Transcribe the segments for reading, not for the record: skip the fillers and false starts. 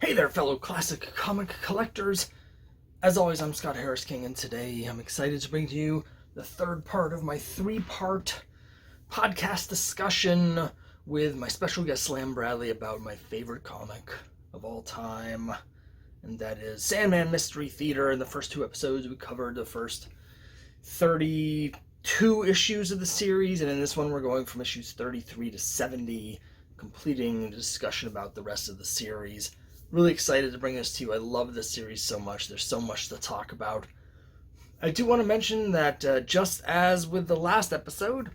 Hey there, fellow classic comic collectors. As always, I'm Scott Harris King, and today I'm excited to bring to you the third part of my three-part podcast discussion with my special guest Slam Bradley about my favorite comic of all time, and that is Sandman Mystery Theatre. In the first two episodes, we covered the first 32 issues of the series, and in this one, we're going from issues 33 to 70, completing the discussion about the rest of the series. Really excited to bring this to you. I love this series so much. There's so much to talk about. I do want to mention that just as with the last episode,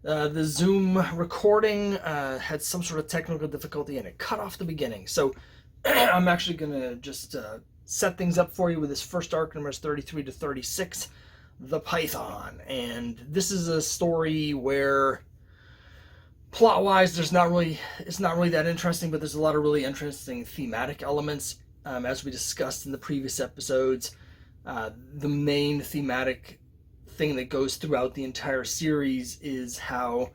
the Zoom recording had some sort of technical difficulty and it cut off the beginning. So I'm actually going to just set things up for you with this first arc, numbers 33 to 36, The Python. And this is a story where plot-wise, it's not really that interesting, but there's a lot of really interesting thematic elements. As we discussed in the previous episodes, the main thematic thing that goes throughout the entire series is how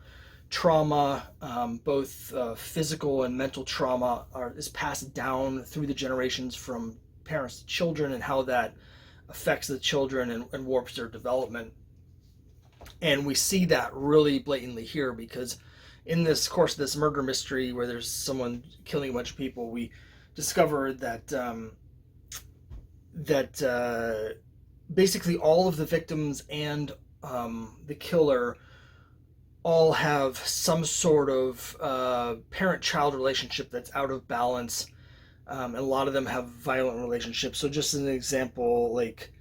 trauma, both physical and mental trauma, is passed down through the generations from parents to children, and how that affects the children and warps their development. And we see that really blatantly here because in this course of this murder mystery where there's someone killing a bunch of people, we discover that basically all of the victims and the killer all have some sort of parent-child relationship that's out of balance, and a lot of them have violent relationships. So just as an example, like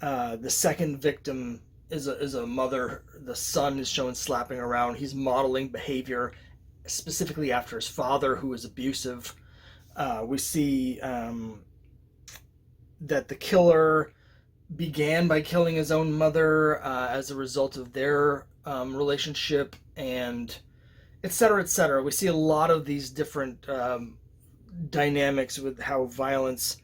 the second victim is a mother. The son is shown slapping around. He's modeling behavior specifically after his father, who is abusive. We see that the killer began by killing his own mother as a result of their relationship, and et cetera, et cetera. We see a lot of these different dynamics with how violence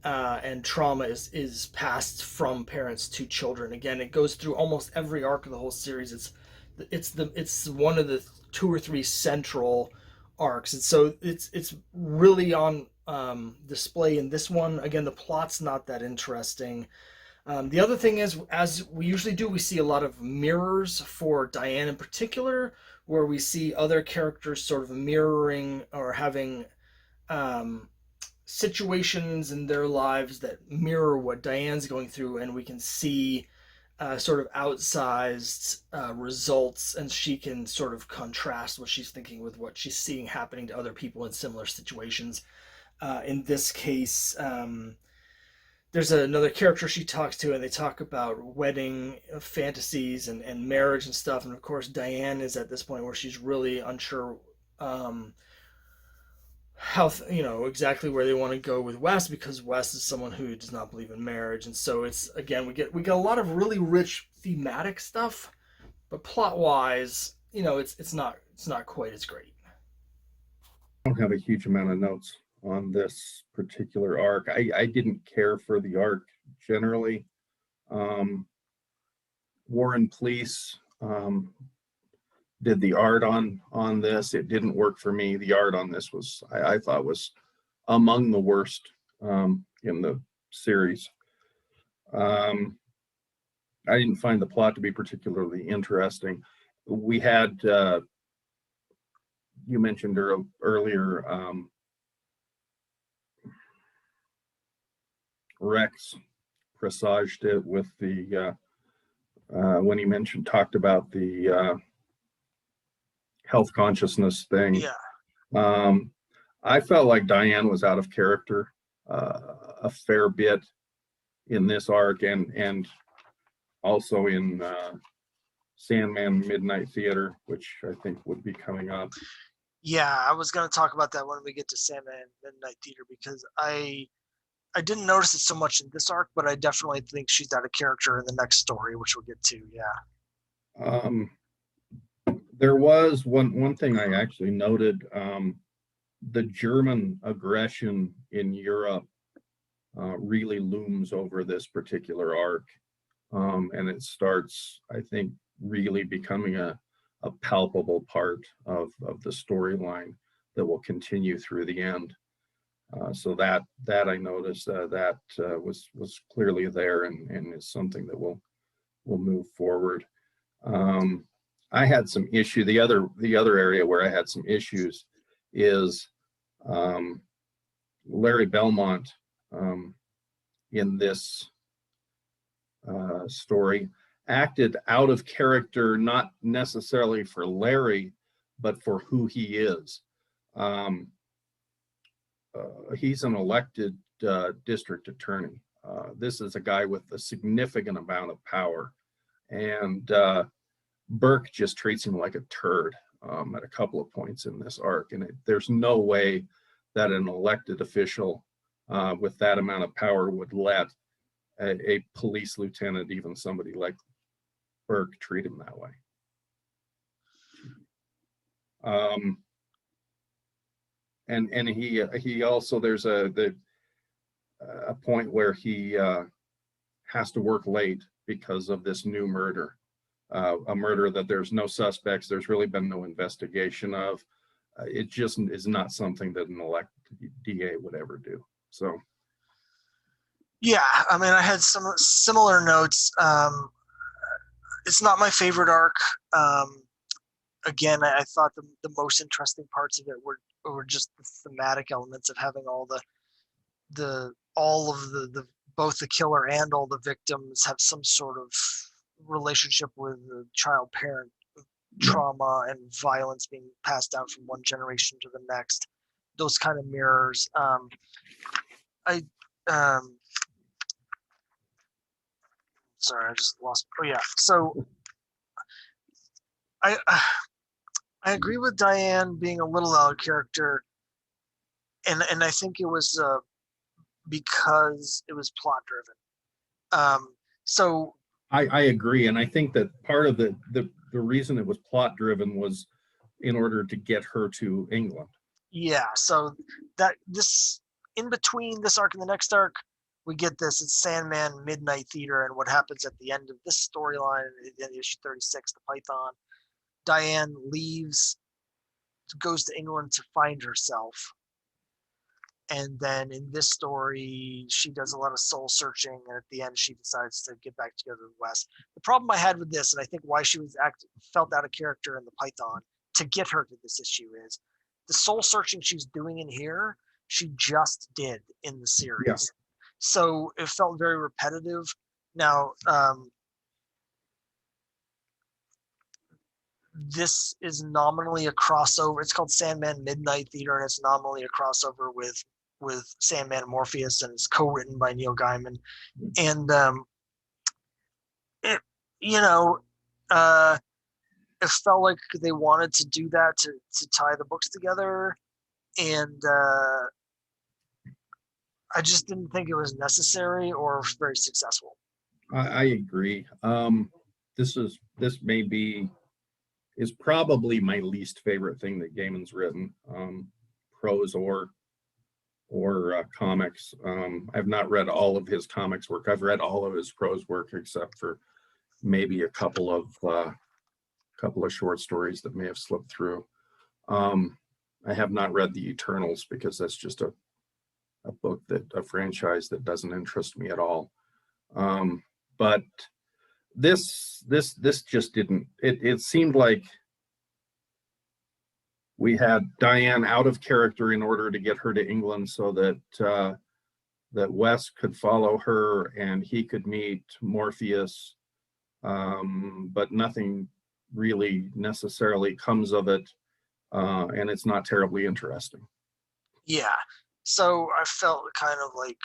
and trauma is passed from parents to children. Again, it goes through almost every arc of the whole series. It's one of the two or three central arcs, and so it's really on display in this one. Again, the plot's not that interesting. The other thing is, as we usually do, we see a lot of mirrors for Diane in particular, where we see other characters sort of mirroring or having situations in their lives that mirror what Diane's going through, and we can see sort of outsized results, and she can sort of contrast what she's thinking with what she's seeing happening to other people in similar situations. In this case, there's another character she talks to, and they talk about wedding fantasies and marriage and stuff. And of course, Diane is at this point where she's really unsure how exactly where they want to go with Wes, because Wes is someone who does not believe in marriage. And so it's, again, we get a lot of really rich thematic stuff, but plot wise, it's not quite as great. I don't have a huge amount of notes on this particular arc. I didn't care for the arc generally. Warren Police did the art on this. It didn't work for me. The art on this was, I thought, was among the worst in the series. I didn't find the plot to be particularly interesting. We had, you mentioned earlier, Rex presaged it with the when he talked about the health consciousness thing. Yeah. I felt like Diane was out of character a fair bit in this arc, and also in Sandman Midnight Theater, which I think would be coming up. Yeah, I was going to talk about that when we get to Sandman Midnight Theater, because I didn't notice it so much in this arc, but I definitely think she's out of character in the next story, which we'll get to. Yeah. There was one thing I actually noted. The German aggression in Europe really looms over this particular arc, and it starts, I think, really becoming a palpable part of the storyline that will continue through the end. So that I noticed that was clearly there, and is something that will move forward. I had some issue. The other area where I had some issues is Larry Belmont in this story acted out of character, not necessarily for Larry, but for who he is. He's an elected district attorney. This is a guy with a significant amount of power, and Burke just treats him like a turd at a couple of points in this arc. And there's no way that an elected official with that amount of power would let a police lieutenant, even somebody like Burke, treat him that way. And he also, there's a point where he has to work late because of this new murder, a murder that there's no suspects, there's really been no investigation of. It just is not something that an elected DA would ever do. So yeah, I mean, I had some similar notes. It's not my favorite arc. Again, I thought the most interesting parts of it were just the thematic elements of having all the both the killer and all the victims have some sort of relationship with the child parent trauma and violence being passed down from one generation to the next. Those kind of mirrors. Sorry, I just lost. Oh yeah. So I agree with Diane being a little out of character, and I think it was because it was plot driven. So I agree, and I think that part of the reason it was plot driven was in order to get her to England. Yeah. So that this in between this arc and the next arc, we get this. It's Sandman Midnight Theater, and what happens at the end of this storyline, in issue 36, the Python. Diane leaves, goes to England to find herself. And then in this story, she does a lot of soul searching, and at the end, she decides to get back together with Wes. The problem I had with this, and I think why she was felt out of character in the Python to get her to this issue, is the soul searching she's doing in here, she just did in the series. Yeah. So it felt very repetitive. Now, this is nominally a crossover. It's called Sandman Midnight Theater, and it's nominally a crossover with Sandman and Morpheus, and it's co-written by Neil Gaiman. And it felt like they wanted to do that to tie the books together, and I just didn't think it was necessary or very successful. I agree. This is probably my least favorite thing that Gaiman's written, prose or comics. I've not read all of his comics work. I've read all of his prose work except for maybe a couple of short stories that may have slipped through. I have not read The Eternals because that's just a franchise that doesn't interest me at all. But this just didn't. It seemed like we had Diane out of character in order to get her to England, so that Wes could follow her and he could meet Morpheus, but nothing really necessarily comes of it, and it's not terribly interesting. Yeah, so I felt kind of like,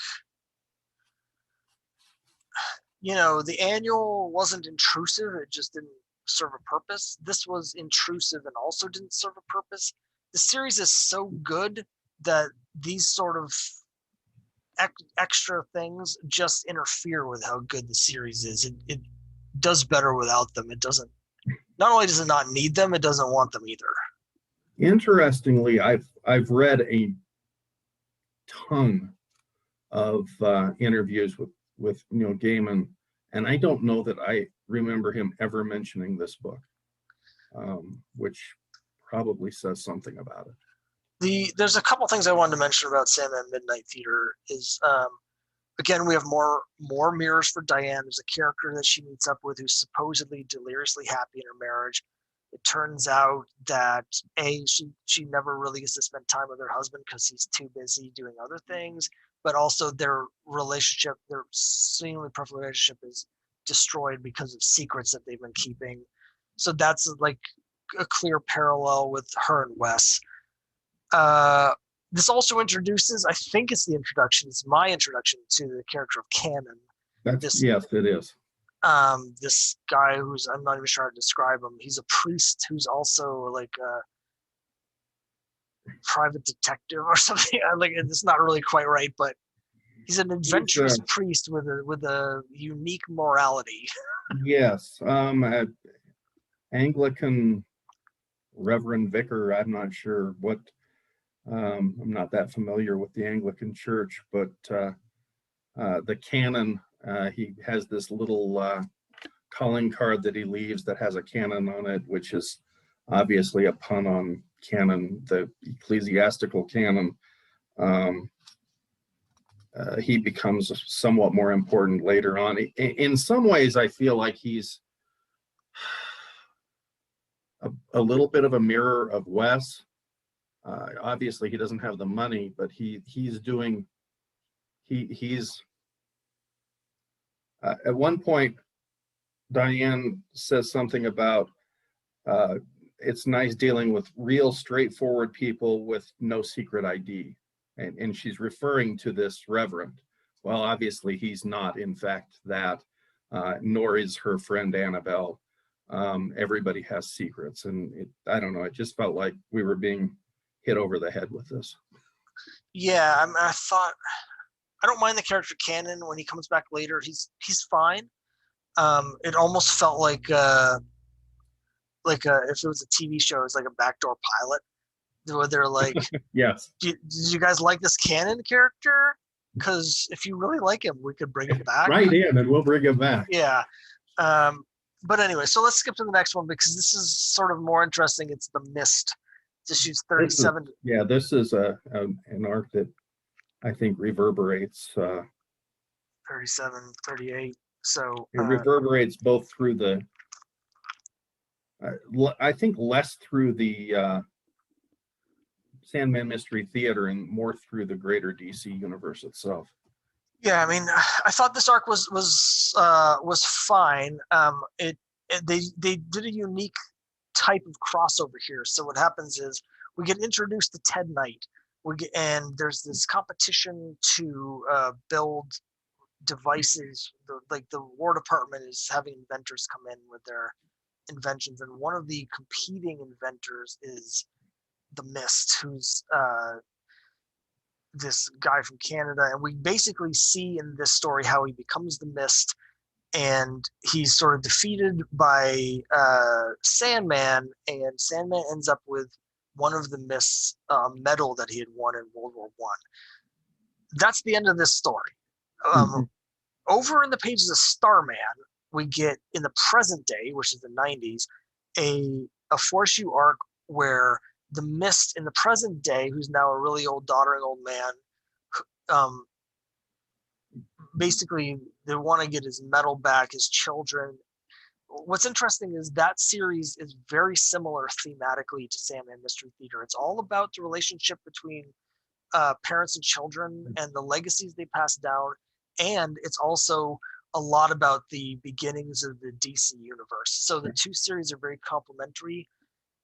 the annual wasn't intrusive, it just didn't serve a purpose. This was intrusive and also didn't serve a purpose. The series is so good that these sort of extra things just interfere with how good the series is. It does better without them. It doesn't. Not only does it not need them, it doesn't want them either. Interestingly, I've read a ton of interviews with Neil Gaiman, and I don't know that I remember him ever mentioning this book, which probably says something about it. There's a couple things I wanted to mention about Sandman Midnight Theater is again, we have more mirrors for Diane. There's a character that she meets up with who's supposedly deliriously happy in her marriage. It turns out that she never really gets to spend time with her husband because he's too busy doing other things. But also their relationship, their seemingly perfect relationship, is destroyed because of secrets that they've been keeping. So that's like a clear parallel with her and Wes. This also introduces, I think it's my introduction to the character of Canon. Yes, it is. This guy who's, I'm not even sure how to describe him. He's a priest who's also like a private detective or something. Like, it's not really quite right, but he's an adventurous priest with a unique morality. Yes, Anglican Reverend Vicar. I'm not sure what. I'm not that familiar with the Anglican Church, but the canon, he has this little calling card that he leaves that has a canon on it, which is obviously a pun on canon, the ecclesiastical canon. He becomes somewhat more important later on. In some ways, I feel like he's a little bit of a mirror of Wes. Obviously, he doesn't have the money, but he's at one point, Diane says something about it's nice dealing with real straightforward people with no secret ID. And she's referring to this reverend. Well, obviously, he's not, in fact, that, nor is her friend Annabelle. Everybody has secrets. And I don't know, it just felt like we were being hit over the head with this. Yeah, I thought, I don't mind the character Canon when he comes back later. He's fine. It almost felt like if it was a TV show, it's like a backdoor pilot where they're like, yes, did you guys like this Canon character? Because if you really like him, we could bring him back. Right in, and we'll bring him back. Yeah. But anyway, so let's skip to the next one because this is sort of more interesting. It's The Mist. It's issues 37. This is an arc that I think reverberates 37, 38. So it reverberates both through the I think less through the Sandman Mystery Theater and more through the greater DC universe itself. Yeah, I mean, I thought this arc was fine. They did a unique type of crossover here. So what happens is we get introduced to Ted Knight. And there's this competition to build devices. The War Department is having inventors come in with their inventions, and one of the competing inventors is the Mist, who's this guy from Canada. And we basically see in this story how he becomes the Mist, and he's sort of defeated by Sandman, and Sandman ends up with one of the Mist's medal that he had won in World War I. That's the end of this story. Over in the pages of Starman, we get in the present day, which is the 90s, a 4-issue arc where the Mist in the present day, who's now a really old doddering old man, basically they want to get his medal back, his children. What's interesting is that series is very similar thematically to Sandman Mystery Theater. It's all about the relationship between parents and children and the legacies they pass down. And it's also a lot about the beginnings of the DC universe. So the two series are very complementary.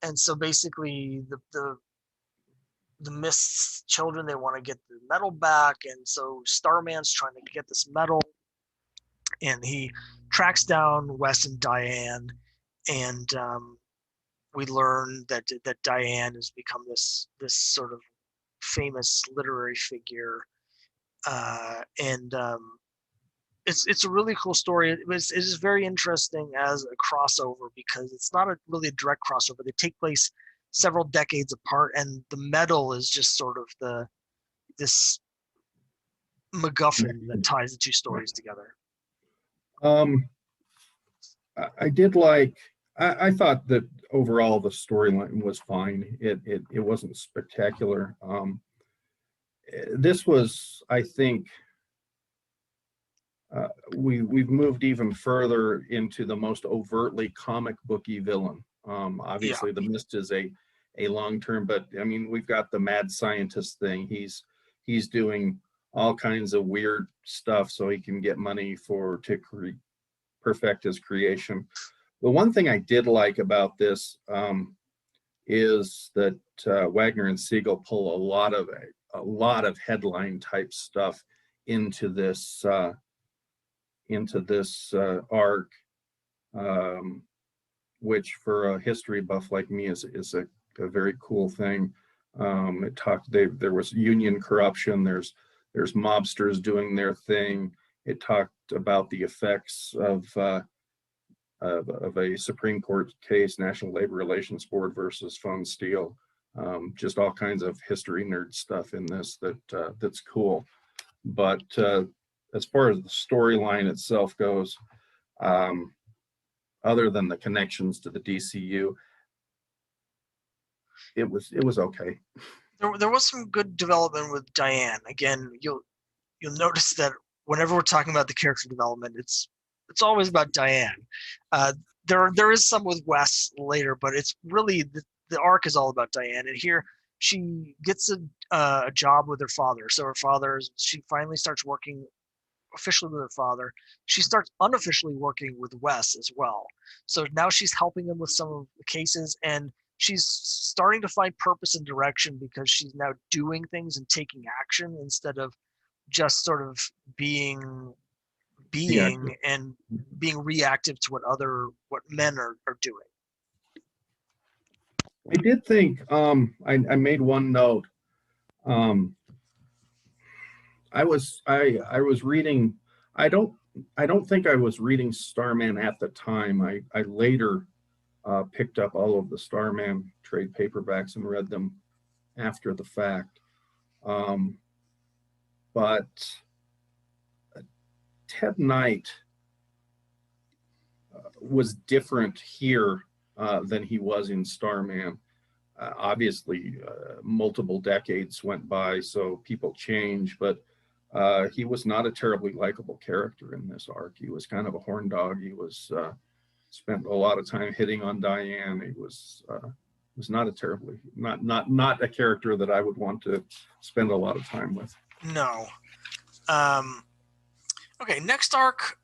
And so basically the Mist's children, they want to get the medal back. And so Starman's trying to get this medal. And he tracks down Wes and Diane. And we learn that Diane has become this sort of famous literary figure. It's a really cool story. It is very interesting as a crossover because it's not really a direct crossover. They take place several decades apart, and the medal is just sort of this MacGuffin that ties the two stories together. I did like I thought that overall the storyline was fine. It wasn't spectacular. This was, I think, we've moved even further into the most overtly comic booky villain. Yeah. Obviously, the Mist is a long term, but I mean, we've got the mad scientist thing. He's doing all kinds of weird stuff so he can get money perfect his creation. The one thing I did like about this is that Wagner and Siegel pull a lot of headline type stuff into this arc, which for a history buff like me is a very cool thing. There was union corruption. There's mobsters doing their thing. It talked about the effects of a Supreme Court case, National Labor Relations Board versus Von Steel. Just all kinds of history nerd stuff in this that's cool. But as far as the storyline itself goes, other than the connections to the DCU, it was okay. There was some good development with Diane. Again, you'll notice that whenever we're talking about the character development, it's always about Diane. There is some with Wes later, but it's really the arc is all about Diane. And here she gets a job with her father. So she finally starts working officially with her father. She starts unofficially working with Wes as well. So now she's helping him with some of the cases, and she's starting to find purpose and direction because she's now doing things and taking action instead of just sort of being and being reactive to what men are doing. I did think I made one note. I was reading. I don't think I was reading Starman at the time. I later picked up all of the Starman trade paperbacks and read them after the fact. But Ted Knight was different here than he was in Starman. Obviously, multiple decades went by, so people change, but he was not a terribly likable character in this arc. He was kind of a horn dog. He was spent a lot of time hitting on Diane. He was not a character that I would want to spend a lot of time with. No. Okay, next arc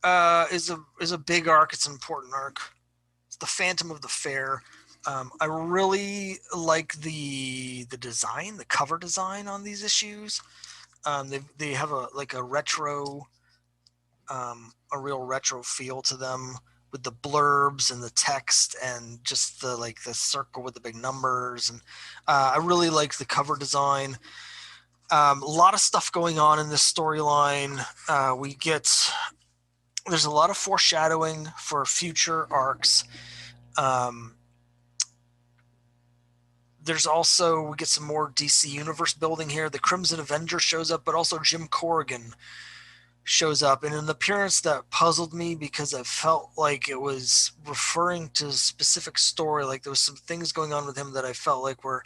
is a big arc. It's an important arc. It's the Phantom of the Fair. I really like the design, the cover design on these issues. They have a retro, a real retro feel to them with the blurbs and the text and just the circle with the big numbers. And I really like the cover design. A lot of stuff going on in this storyline. There's a lot of foreshadowing for future arcs. There's also, we get some more DC Universe building here. The Crimson Avenger shows up, but also Jim Corrigan shows up in an appearance that puzzled me because I felt like it was referring to a specific story. Like there was some things going on with him that I felt like were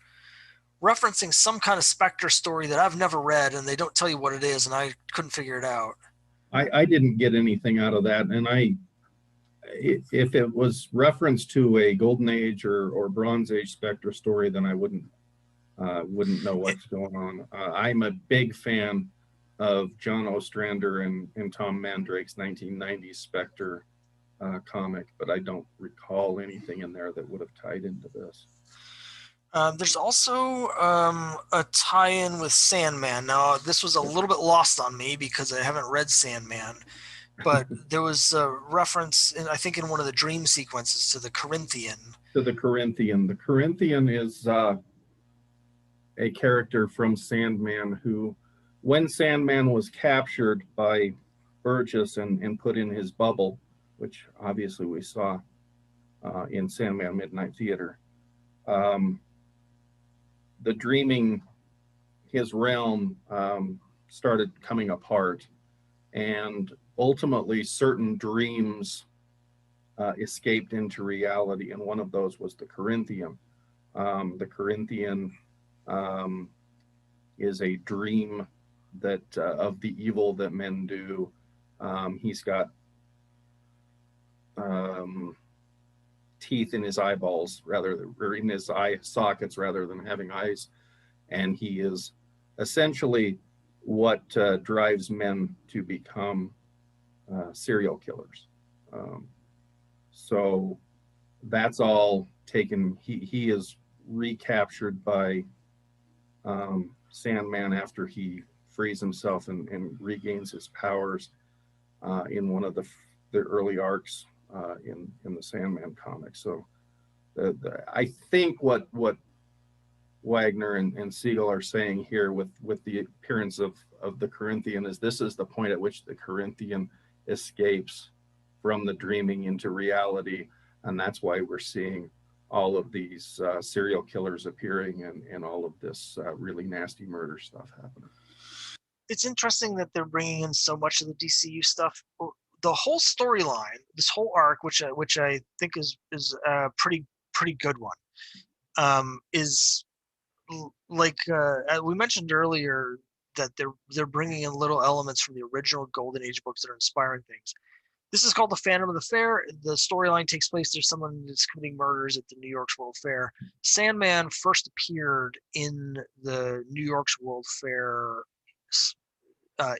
referencing some kind of Spectre story that I've never read, and they don't tell you what it is, and I couldn't figure it out. I didn't get anything out of that, and if it was reference to a Golden Age or Bronze Age Spectre story, then I wouldn't know what's going on. I'm a big fan of John Ostrander and Tom Mandrake's 1990 Spectre comic, but I don't recall anything in there that would have tied into this. There's also a tie-in with Sandman. Now, this was a little bit lost on me because I haven't read Sandman, but there was a reference, I think, in one of the dream sequences to the Corinthian. The Corinthian is a character from Sandman who, when Sandman was captured by Burgess and put in his bubble, which obviously we saw in Sandman Midnight Theater, the dreaming, his realm started coming apart, and ultimately certain dreams escaped into reality, and one of those was the Corinthian. The Corinthian is a dream that of the evil that men do. He's got teeth in his eyeballs or in his eye sockets rather than having eyes, and he is essentially what drives men to become serial killers. So that's all taken. He is recaptured by Sandman after he frees himself and regains his powers in one of the early arcs in the Sandman comics. So I think what Wagner and Siegel are saying here with the appearance of the Corinthian is this is the point at which the Corinthian escapes from the dreaming into reality, and that's why we're seeing all of these serial killers appearing and all of this really nasty murder stuff happening. It's interesting that they're bringing in so much of the DCU stuff. The whole storyline, this whole arc, which I think is a pretty good one, is like we mentioned earlier that they're bringing in little elements from the original Golden Age books that are inspiring things. This is called the Phantom of the Fair. The storyline takes place. There's someone that's committing murders at the New York's World Fair. Sandman first appeared in the New York's World Fair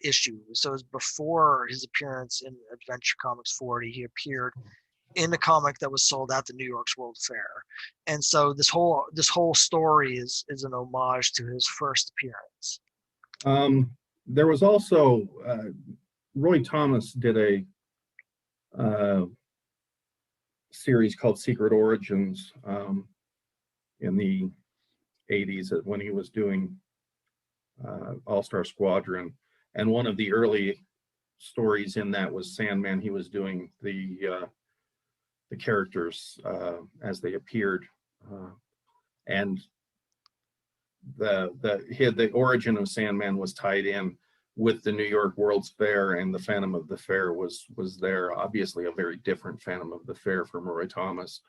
issue. So it was before his appearance in Adventure Comics 40. He appeared in a comic that was sold at the New York's World Fair, and so this whole story is an homage to his first appearance. There was also Roy Thomas did a series called Secret Origins in the 80s when he was doing All-Star Squadron, and one of the early stories in that was Sandman. He was doing the characters as they appeared, and the origin of Sandman was tied in with the New York World's Fair, and the Phantom of the Fair was there. Obviously, a very different Phantom of the Fair from Roy Thomas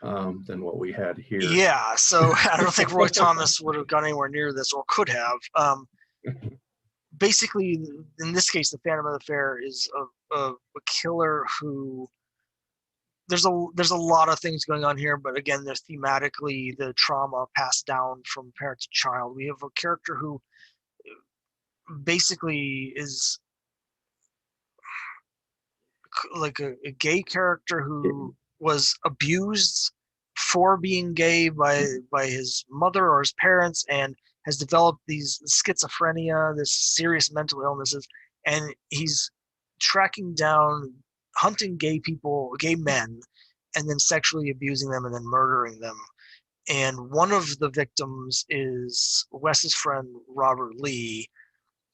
than what we had here. Yeah, so I don't think Roy Thomas would have gone anywhere near this, or could have. Basically, in this case, the Phantom of the Fair is a killer who. There's a lot of things going on here, but again, there's thematically the trauma passed down from parent to child. We have a character who basically is like a gay character who was abused for being gay by his mother or his parents, and has developed these schizophrenia, this serious mental illnesses, and he's tracking down, hunting gay men, and then sexually abusing them and then murdering them. And one of the victims is Wes's friend Robert Lee.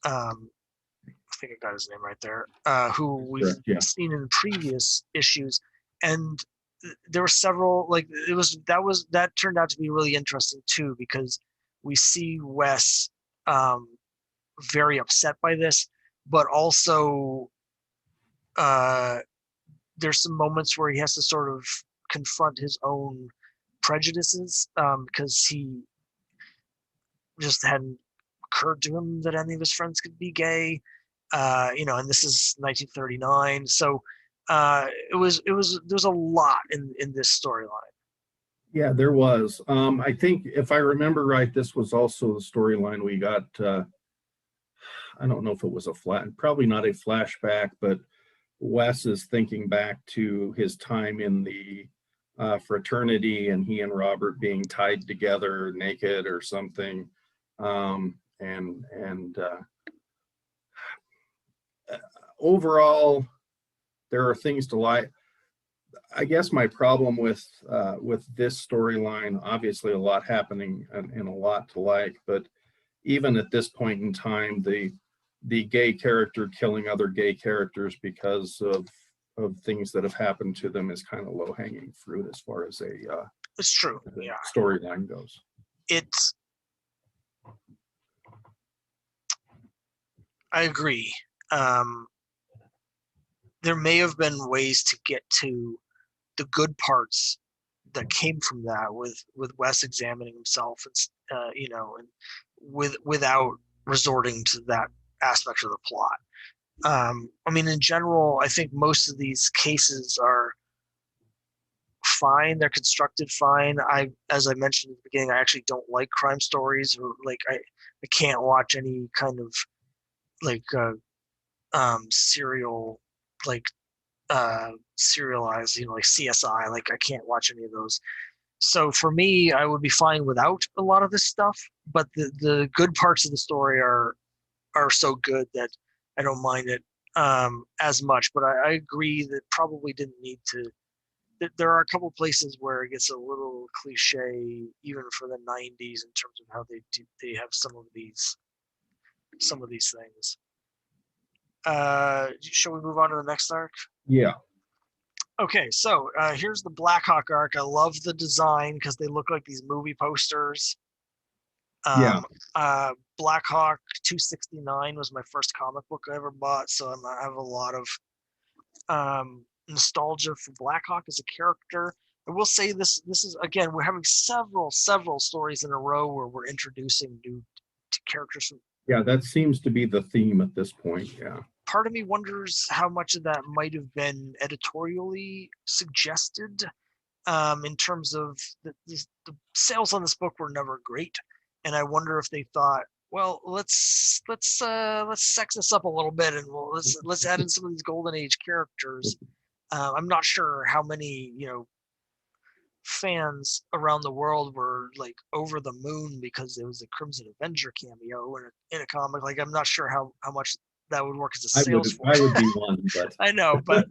I think I got his name right there. Who we've seen in previous issues, and there were several. Like that turned out to be really interesting too, because we see Wes very upset by this, but also there's some moments where he has to sort of confront his own prejudices, because he just hadn't occurred to him that any of his friends could be gay, and this is 1939, so there's a lot in this storyline. Yeah, there was. I think if I remember right, this was also the storyline we got. I don't know if it was probably not a flashback, but Wes is thinking back to his time in the fraternity, and he and Robert being tied together naked or something. Overall, there are things to like. I guess my problem with this storyline, obviously a lot happening and a lot to like, but even at this point in time, the gay character killing other gay characters because of things that have happened to them is kind of low hanging fruit as far as it's true. Yeah, storyline goes. I agree. There may have been ways to get to the good parts that came from that, with Wes examining himself, and and without resorting to that aspect of the plot. I mean, in general, I think most of these cases are fine. They're constructed fine. As I mentioned at the beginning, I actually don't like crime stories, or like I can't watch any kind of like serial, like serialized, like CSI. Like I can't watch any of those. So for me, I would be fine without a lot of this stuff. But the good parts of the story are so good that I don't mind it as much. But I agree that probably didn't need to. There are a couple places where it gets a little cliche, even for the '90s, in terms of how they have some of these things. Shall we move on to the next arc? Yeah. Okay, so here's the Blackhawk arc. I love the design because they look like these movie posters. Yeah. Blackhawk 269 was my first comic book I ever bought, so I have a lot of nostalgia for Blackhawk as a character. I will say this is, again, we're having several stories in a row where we're introducing new characters from. Yeah, that seems to be the theme at this point. Yeah. Part of me wonders how much of that might have been editorially suggested, in terms of the sales on this book were never great, and I wonder if they thought, well, let's sex this up a little bit, and let's add in some of these golden age characters. I'm not sure how many fans around the world were like over the moon because there was a Crimson Avenger cameo in a comic. Like, I'm not sure how much that would work as a sales force. I would be one, but I know, but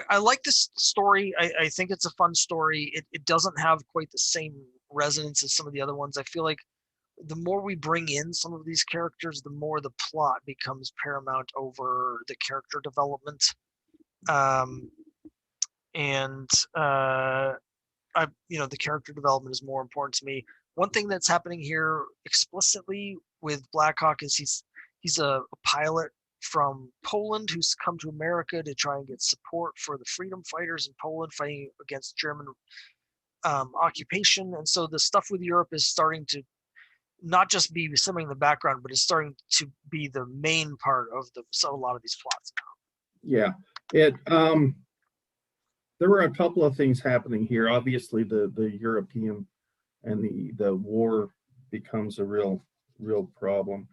I like this story. I think it's a fun story. It doesn't have quite the same resonance as some of the other ones. I feel like the more we bring in some of these characters, the more the plot becomes paramount over the character development. And the character development is more important to me. One thing that's happening here explicitly with Blackhawk is he's a pilot from Poland who's come to America to try and get support for the freedom fighters in Poland fighting against German occupation. And so the stuff with Europe is starting to not just be simmering in the background, but it's starting to be the main part of a lot of these plots now. Yeah, there were a couple of things happening here. Obviously, the European and the war becomes a real problem.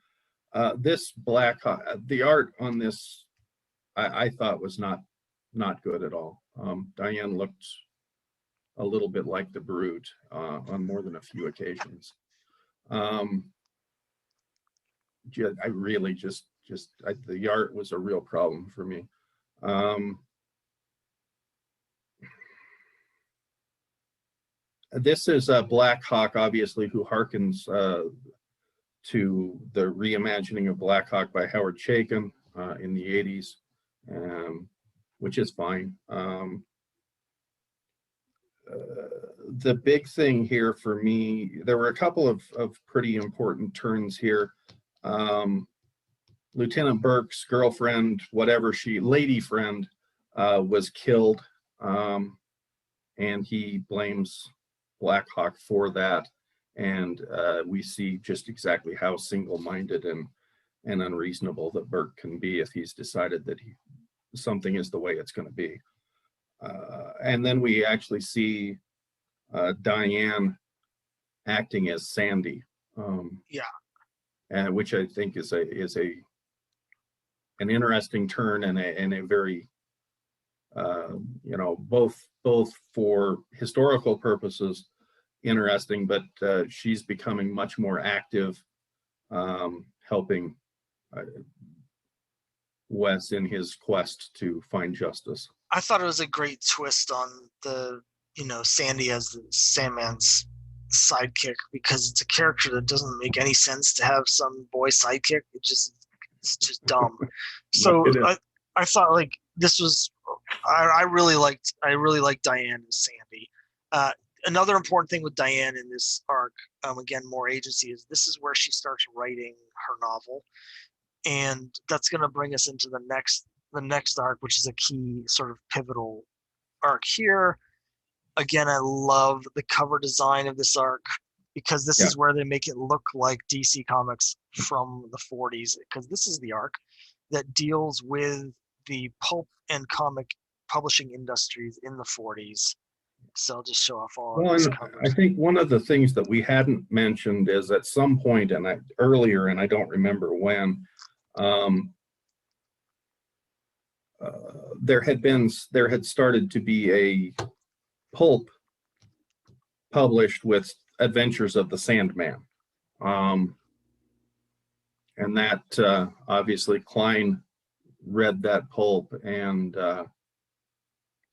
This Blackhawk, the art on this, I thought was not good at all. Diane looked a little bit like the Brute on more than a few occasions. I really just the art was a real problem for me. This is Blackhawk, obviously, who harkens to the reimagining of Blackhawk by Howard Chaykin in the 80s, which is fine. The big thing here for me, there were a couple of pretty important turns here. Lieutenant Burke's girlfriend, lady friend, was killed, and he blames Blackhawk for that. And we see just exactly how single-minded and unreasonable that Burke can be if he's decided that something is the way it's going to be. And then we actually see Diane acting as Sandy. And which I think is an interesting turn and a very both for historical purposes interesting, but she's becoming much more active, helping Wes in his quest to find justice. I thought it was a great twist on the Sandy as the Sandman's sidekick, because it's a character that doesn't make any sense to have some boy sidekick. It's just dumb. So I thought like this was I really liked Diane as Sandy. Another important thing with Diane in this arc, again, more agency, is this is where she starts writing her novel, and that's going to bring us into the next the next arc, which is a key sort of pivotal arc here. Again, I love the cover design of this arc because this is where they make it look like DC Comics from the 40s, because this is the arc that deals with the pulp and comic publishing industries in the 40s. So I'll just show off all of these covers. I think one of the things that we hadn't mentioned is at some point, earlier, and I don't remember when, there had started to be a pulp published with Adventures of the Sandman, and that obviously Klein read that pulp, and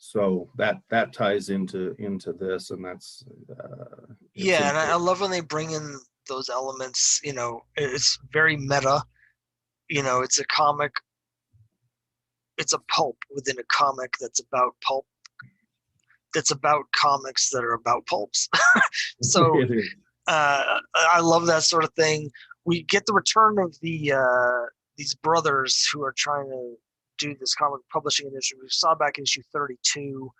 so that ties into this, and that's yeah, and I love when they bring in those elements. You know, it's very meta. You know, it's a comic. It's a pulp within a comic that's about pulp. That's about comics that are about pulps. So I love that sort of thing. We get the return of these brothers who are trying to do this comic publishing initiative. We saw back in issue 32.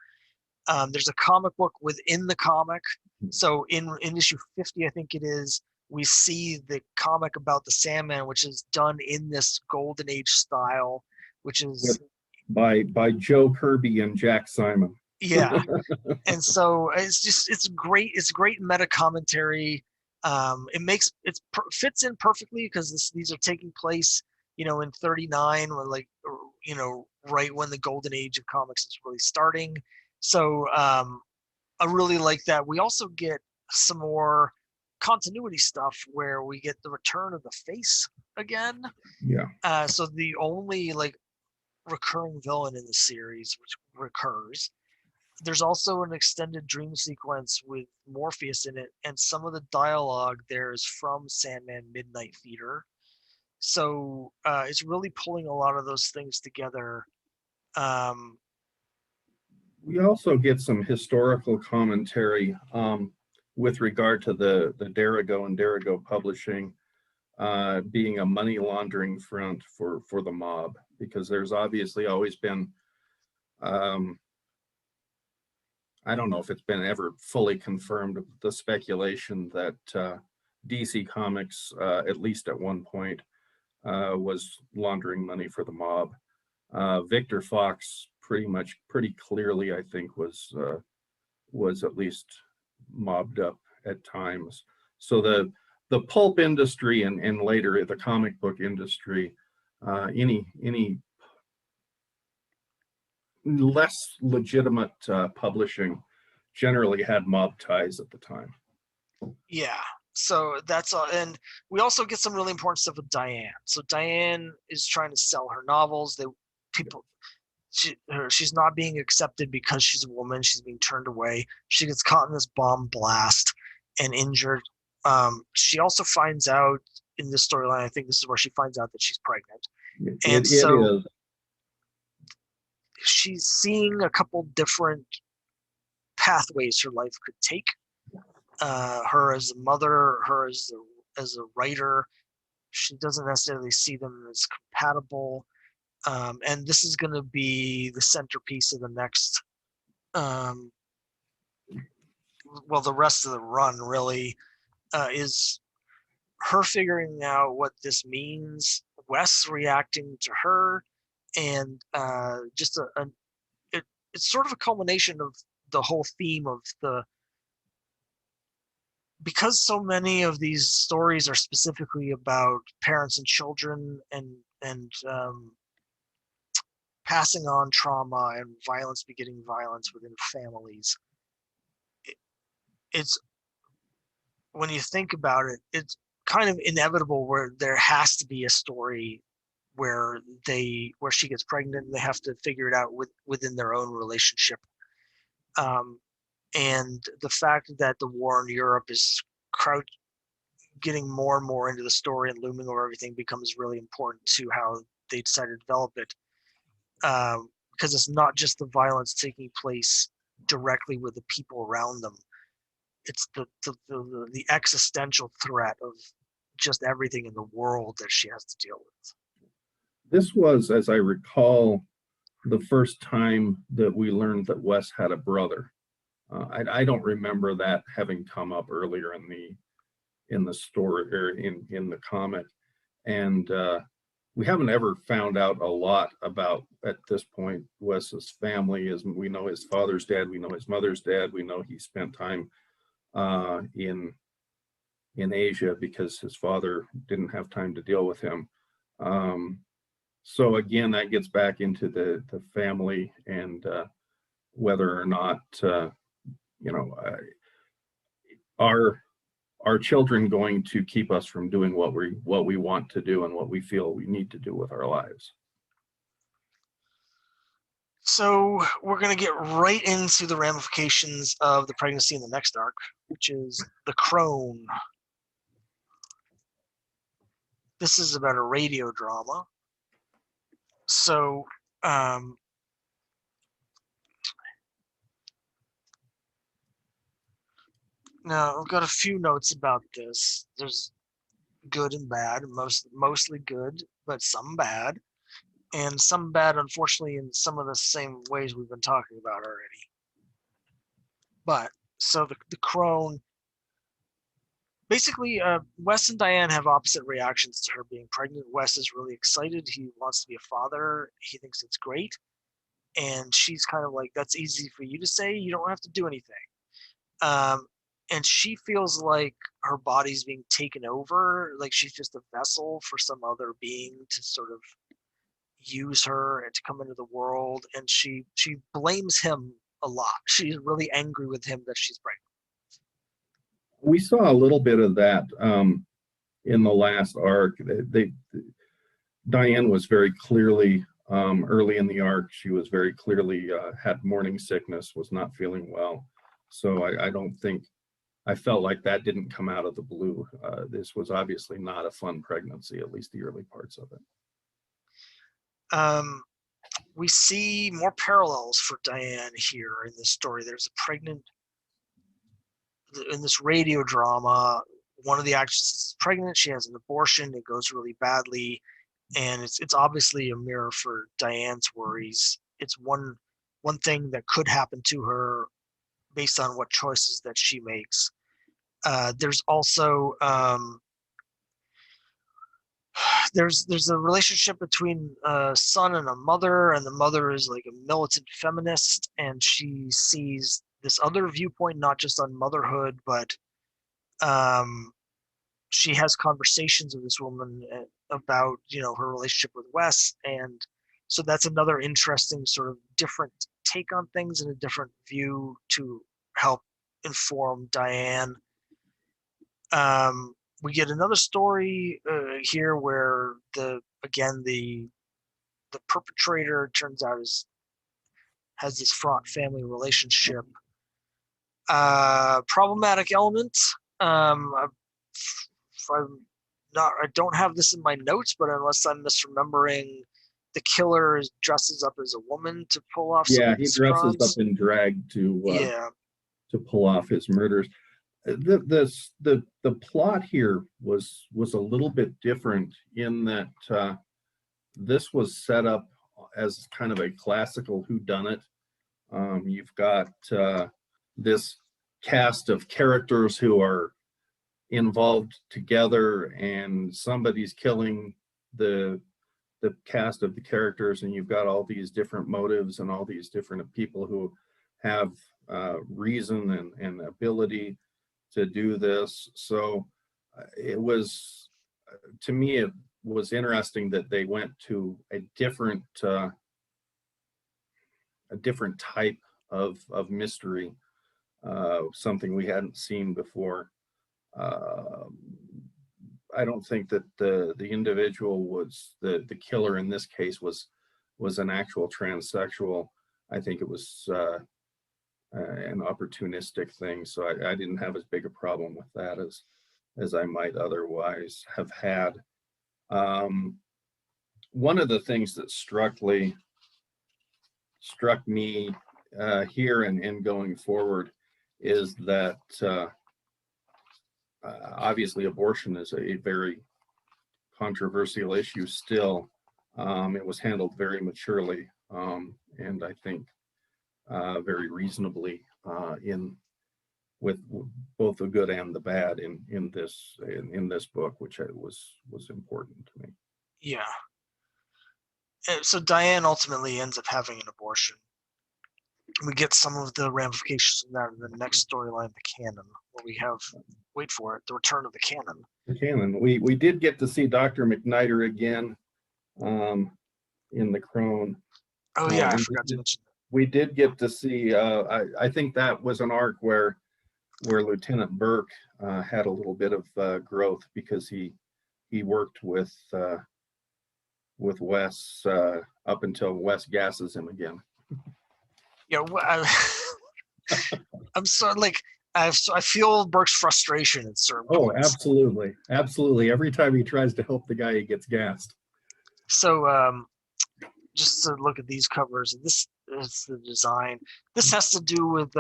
There's a comic book within the comic. So in issue 50, I think it is, we see the comic about the Sandman, which is done in this Golden Age style, which is by Joe Kirby and Jack Simon. Yeah. And so it's great. It's great meta commentary. It fits in perfectly because these are taking place, you know, in 39, when you know, right when the golden age of comics is really starting. So I really like that. We also get some more continuity stuff where we get the return of the Face again. Yeah. So the only recurring villain in the series, which recurs. There's also an extended dream sequence with Morpheus in it, and some of the dialogue there is from Sandman Midnight Theater. So it's really pulling a lot of those things together. We also get some historical commentary with regard to the Derigo and Derigo Publishing being a money laundering front for the mob, because there's obviously always been, I don't know if it's been ever fully confirmed, the speculation that DC Comics, at least at one point, was laundering money for the mob. Victor Fox pretty clearly, I think, was at least mobbed up at times. So the pulp industry and later the comic book industry, any less legitimate publishing generally had mob ties at the time. Yeah, so that's all. And we also get some really important stuff with Diane. So Diane is trying to sell her novels. She's not being accepted because she's a woman. She's being turned away. She gets caught in this bomb blast and injured. She also finds out in this storyline, I think this is where she finds out that she's pregnant. It is. She's seeing a couple different pathways her life could take. Her as a mother, her as a writer, she doesn't necessarily see them as compatible. And this is going to be the centerpiece of the next, the rest of the run really, is her figuring out what this means, Wes reacting to her, and just it's sort of a culmination of the whole theme of because so many of these stories are specifically about parents and children and passing on trauma and violence begetting violence within families. It's, when you think about it, it's kind of inevitable where there has to be a story where she gets pregnant and they have to figure it out within their own relationship. And the fact that the war in Europe is getting more and more into the story and looming over everything becomes really important to how they decided to develop it. Because it's not just the violence taking place directly with the people around them. It's the existential threat of just everything in the world that she has to deal with. This was, as I recall, the first time that we learned that Wes had a brother. I don't remember that having come up earlier in the story or in the comic, and we haven't ever found out a lot about, at this point, Wes's family. Is we know his father's dead, we know his mother's dead, we know he spent time in Asia because his father didn't have time to deal with him. So again, that gets back into the family and whether or not you know are children going to keep us from doing what we want to do and what we feel we need to do with our lives. So we're going to get right into the ramifications of the pregnancy in the next arc, which is the crone. This is about a radio drama. So now I've got a few notes about this. There's good and bad, mostly good, but some bad, and some bad, unfortunately, in some of the same ways we've been talking about already. But so the crone, basically, Wes and Diane have opposite reactions to her being pregnant. Wes is really excited. He wants to be a father. He thinks it's great. And she's kind of like, that's easy for you to say. You don't have to do anything. And she feels like her body's being taken over, like she's just a vessel for some other being to sort of use her and to come into the world. And she blames him a lot. She's really angry with him that she's pregnant. We saw a little bit of that in the last arc. Diane was very clearly early in the arc. She was very clearly had morning sickness, was not feeling well. So I don't think, I felt like that didn't come out of the blue. This was obviously not a fun pregnancy, at least the early parts of it. We see more parallels for Diane here in this story. There's a pregnant, in this radio drama, one of the actresses is pregnant. She has an abortion. It goes really badly. And it's obviously a mirror for Diane's worries. It's one thing that could happen to her based on what choices that she makes. There's also there's a relationship between a son and a mother, and the mother is like a militant feminist, and she sees this other viewpoint, not just on motherhood, but she has conversations with this woman about, her relationship with Wes, and so that's another interesting sort of different take on things and a different view to help inform Diane. We get another story here where the perpetrator turns out has this fraught family relationship. Problematic element. I don't have this in my notes, but unless I'm misremembering, the killer dresses up as a woman to pull off. Yeah, he dresses up in drag to pull off his murders. The plot here was a little bit different in that this was set up as kind of a classical whodunit. You've got this cast of characters who are involved together, and somebody's killing the cast of the characters, and you've got all these different motives and all these different people who have reason and ability to do this. So it was, to me, it was interesting that they went to a different type of mystery, something we hadn't seen before. I don't think that the individual was the killer in this case was an actual transsexual. I think it was an opportunistic thing. So I didn't have as big a problem with that as I might otherwise have had. One of the things that struck me here and going forward is that obviously abortion is a very controversial issue still. It was handled very maturely and I think very reasonably in with both the good and the bad in this book, which was important to me. Yeah. So Diane ultimately ends up having an abortion. We get some of the ramifications of that in the next storyline, the canon, where we have, wait for it, the return of the canon. The canon. We did get to see Dr. McNider again in the Crone. Oh yeah, I And forgot to mention that. we did get to see. I think that was an arc where Lieutenant Burke had a little bit of growth because he worked with Wes up until Wes gasses him again. Yeah, I'm sorry. Like I feel Burke's frustration at certain points. Absolutely, absolutely. Every time he tries to help the guy, he gets gassed. So just to look at these covers, this is the design. This has to do with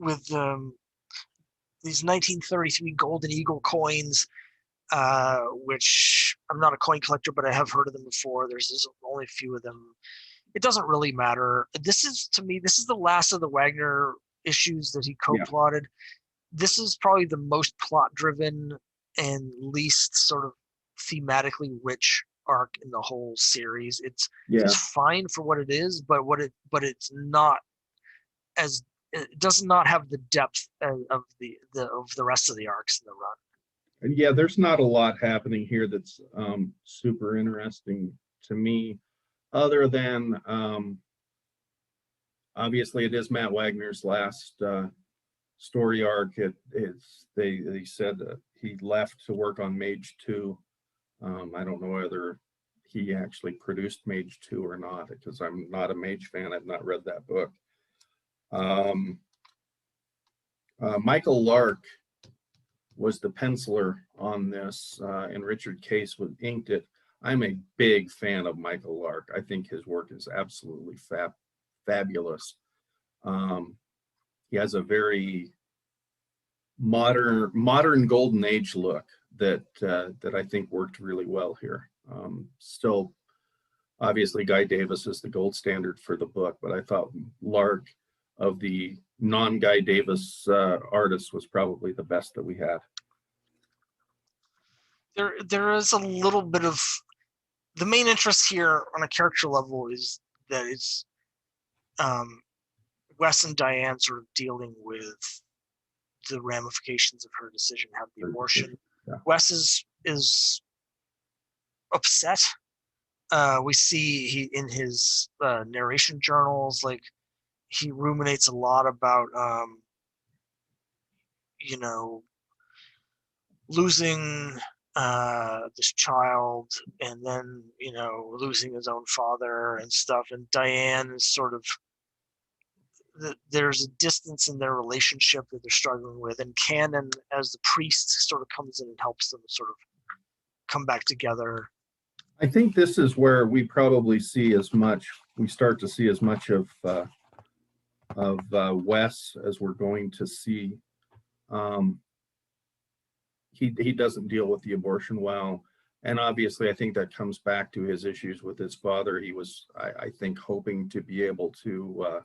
these 1933 Golden Eagle coins, which I'm not a coin collector, but I have heard of them before. There's only a few of them. It doesn't really matter. This is, to me, this is the last of the Wagner issues that he co-plotted. This is probably the most plot-driven and least sort of thematically rich arc in the whole series. It's fine for what it is, but it's not as, it does not have the depth of the rest of the arcs in the run. And yeah, there's not a lot happening here that's super interesting to me, other than obviously it is Matt Wagner's last story arc. They said that he left to work on Mage 2. I don't know whether he actually produced Mage 2 or not, because I'm not a Mage fan. I've not read that book. Michael Lark was the penciler on this, and Richard Case inked it. I'm a big fan of Michael Lark. I think his work is absolutely fabulous. He has a very modern golden age look that I think worked really well here. Still, obviously, Guy Davis is the gold standard for the book, but I thought Lark, of the non-Guy Davis artists, was probably the best that we had. There is a little bit of, the main interest here on a character level is that it's Wes and Diane sort of dealing with the ramifications of her decision to have the abortion. Yeah. Wes is upset. We see he in his narration journals, like he ruminates a lot about losing this child, and then losing his own father and stuff. And Diane is sort of, there's a distance in their relationship that they're struggling with, and Canon, as the priest, sort of comes in and helps them sort of come back together. I think this is where we probably start to see as much of Wes as we're going to see. He doesn't deal with the abortion well, and obviously I think that comes back to his issues with his father. He was, I think, hoping to be able to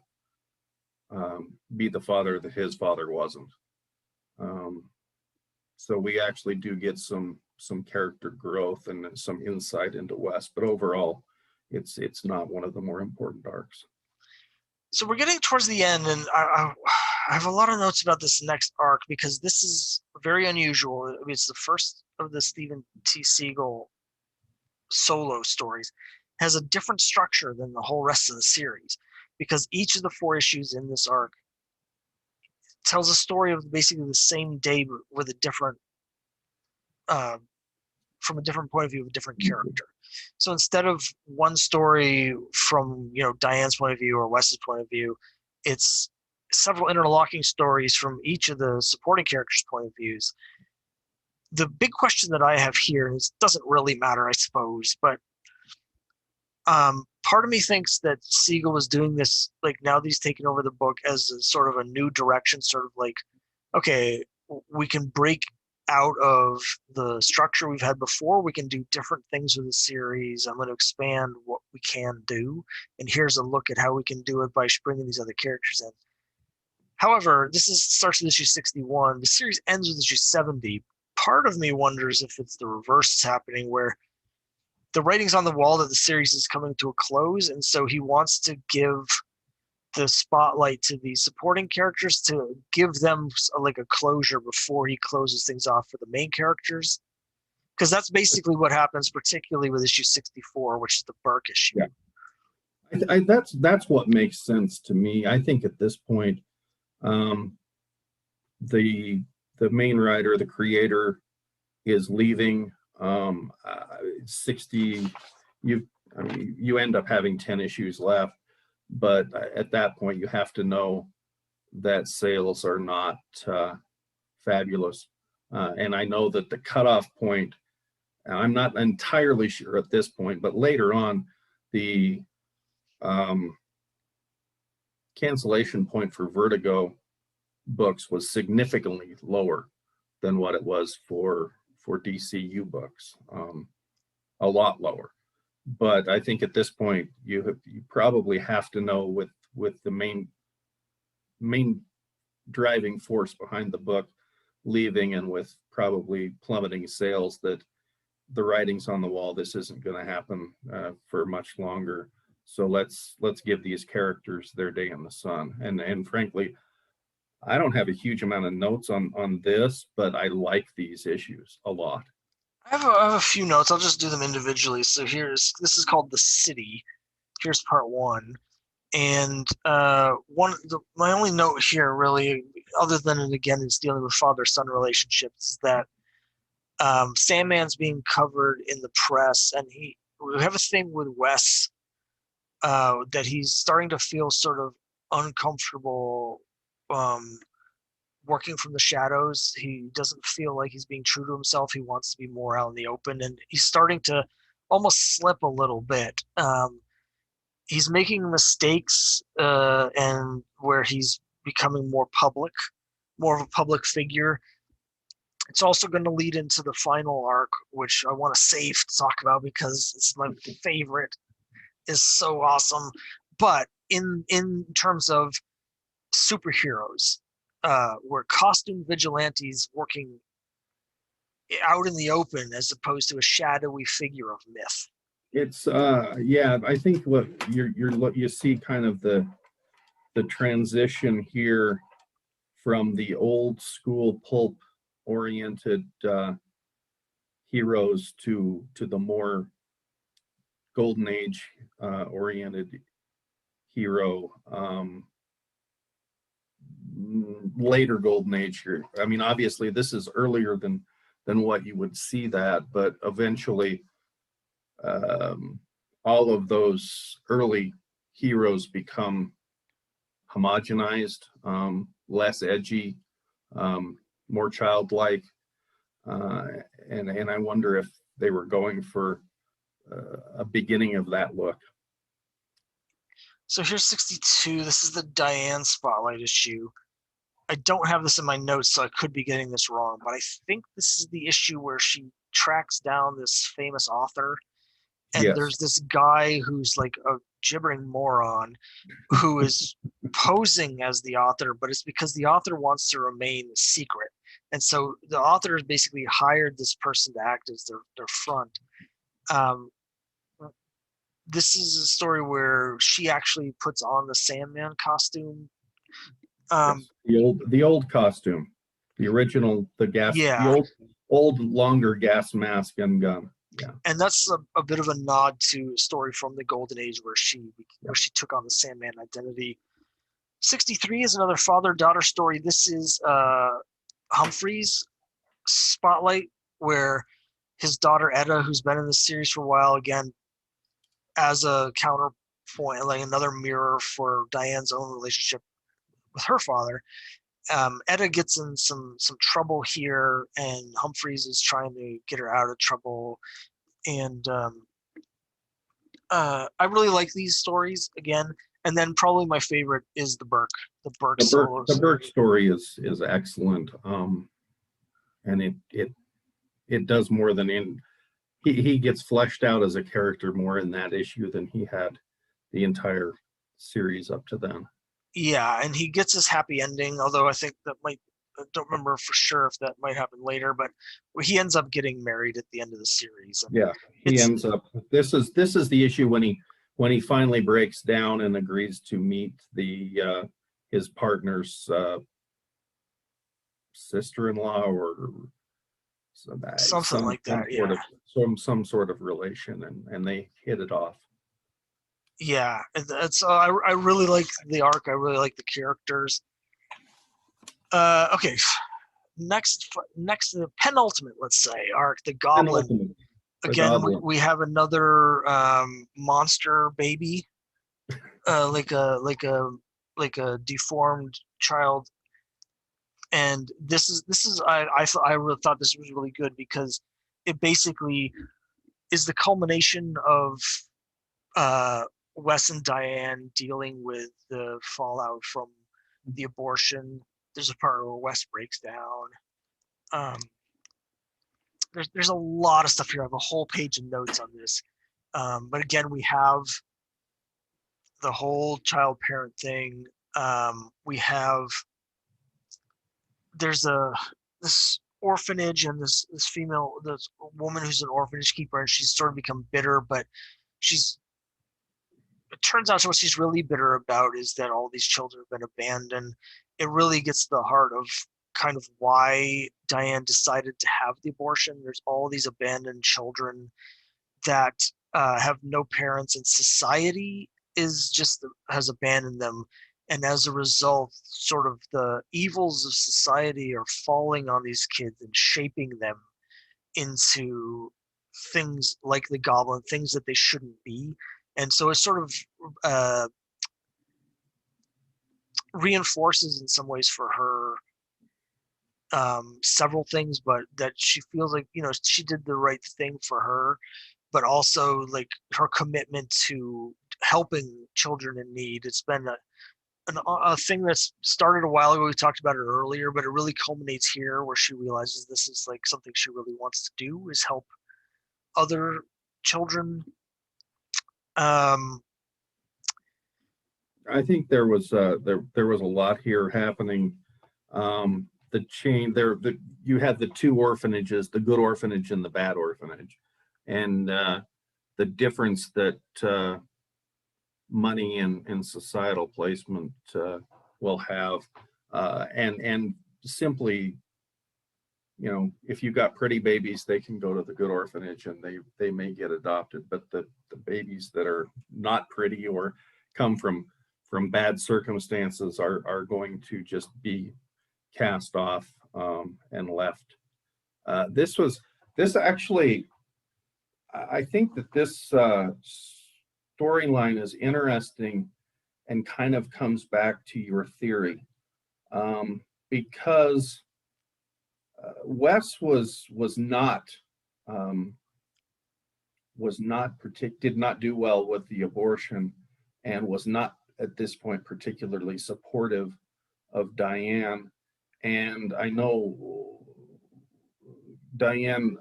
be the father that his father wasn't. So we actually do get some character growth and some insight into Wes, but overall it's not one of the more important arcs. So we're getting towards the end, and I have a lot of notes about this next arc, because this is very unusual. I mean, it's the first of the Stephen T. Siegel solo stories. It has a different structure than the whole rest of the series, because each of the 4 issues in this arc tells a story of basically the same day with a different, from a different point of view of a different character. So instead of one story from Diane's point of view or Wes's point of view, it's several interlocking stories from each of the supporting characters' point of views. The big question that I have here, and it doesn't really matter, I suppose, but part of me thinks that Siegel was doing this, like, now that he's taken over the book, as a sort of a new direction, sort of like, okay, we can break out of the structure we've had before. We can do different things with the series. I'm going to expand we can do, and here's a look at how we can do it by bringing these other characters in. However, starts with issue 61. The series ends with issue 70. Part of me wonders if it's the reverse is happening, where the writing's on the wall that the series is coming to a close, and so he wants to give the spotlight to the supporting characters to give them like a closure before he closes things off for the main characters. Because that's basically what happens, particularly with issue 64, which is the Burke issue. Yeah, that's what makes sense to me. I think at this point, the main writer, the creator, is leaving. 60, you end up having 10 issues left, but at that point, you have to know that sales are not fabulous. And I know that the cutoff point, I'm not entirely sure at this point, but later on, the cancellation point for Vertigo books was significantly lower than what it was for DCU books, a lot lower. But I think at this point, you probably have to know with the main driving force behind the book leaving, and with probably plummeting sales, that the writing's on the wall. This isn't going to happen for much longer. So let's give these characters their day in the sun. And frankly, I don't have a huge amount of notes on this, but I like these issues a lot. I have a few notes. I'll just do them individually. So this is called The City. Here's part 1. And my only note here, really, other than it again is dealing with father-son relationships, is that Sandman's being covered in the press, and we have a thing with Wes that he's starting to feel sort of uncomfortable working from the shadows. He doesn't feel like he's being true to himself. He wants to be more out in the open, and he's starting to almost slip a little bit. He's making mistakes, and where he's becoming more of a public figure. It's also going to lead into the final arc, which I want to save to talk about because it's my favorite. Is so awesome. But in terms of superheroes, where costume vigilantes working out in the open as opposed to a shadowy figure of myth. It's I think what you see kind of the transition here from the old school pulp oriented heroes to the more golden age oriented hero, later golden age here. I mean, obviously this is earlier than what you would see that, but eventually all of those early heroes become homogenized, less edgy, more childlike, and I wonder if they were going for a beginning of that look. So here's 62. This is the Diane Spotlight issue. I don't have this in my notes, so I could be getting this wrong, but I think this is the issue where she tracks down this famous author, and Yes. There's this guy who's like a gibbering moron who is posing as the author, but it's because the author wants to remain secret. And so the author has basically hired this person to act as their front. This is a story where she actually puts on the Sandman costume. The old costume, the original, the old longer gas mask and gun. Yeah. And that's a bit of a nod to a story from the Golden Age where she took on the Sandman identity. 63 is another father-daughter story. This is Humphrey's Spotlight, where his daughter Etta, who's been in the series for a while, again, as a counterpoint, like another mirror for Diane's own relationship with her father. Etta gets in some trouble here, and Humphreys is trying to get her out of trouble. And I really like these stories again. And then probably my favorite is the Burke. The Burke story is excellent, and it does more than he gets fleshed out as a character more in that issue than he had the entire series up to then. Yeah, and he gets his happy ending, although I think that might, I don't remember for sure if that might happen later, but he ends up getting married at the end of the series. And Yeah, he ends up. This is the issue when he finally breaks down and agrees to meet the his partner's sister-in-law or something like that. Yeah. Some sort of relation, and they hit it off. Yeah, it's I really like the arc. I really like the characters. Okay, next the penultimate, let's say, arc, the Goblin. Penultimate. Again, Goblin. we have another monster baby, like a deformed child. And this is I really thought this was really good because it basically is the culmination of Wes and Diane dealing with the fallout from the abortion. There's a part where Wes breaks down. There's a lot of stuff here. I have a whole page of notes on this. But again, we have the whole child parent thing. We have there's this orphanage and this woman who's an orphanage keeper, and she's sort of become bitter, but it turns out what she's really bitter about is that all these children have been abandoned. It really gets to the heart of kind of why Diane decided to have the abortion. There's all these abandoned children that have no parents, and society has abandoned them. And as a result, sort of the evils of society are falling on these kids and shaping them into things like the Goblin, things that they shouldn't be. And so it sort of reinforces in some ways for her several things, but that she feels like, she did the right thing for her, but also like her commitment to helping children in need. It's been a thing that's started a while ago. We talked about it earlier, but it really culminates here where she realizes this is like something she really wants to do, is help other children. I think there was there was a lot here happening. The chain there, you had the two orphanages, the good orphanage and the bad orphanage, and the difference that money and societal placement will have, and simply, if you got pretty babies, they can go to the good orphanage and they may get adopted, but the babies that are not pretty or come from bad circumstances are going to just be cast off and left. This actually, I think that this storyline is interesting and kind of comes back to your theory, because Wes did not do well with the abortion, and was not at this point particularly supportive of Diane. And I know Diane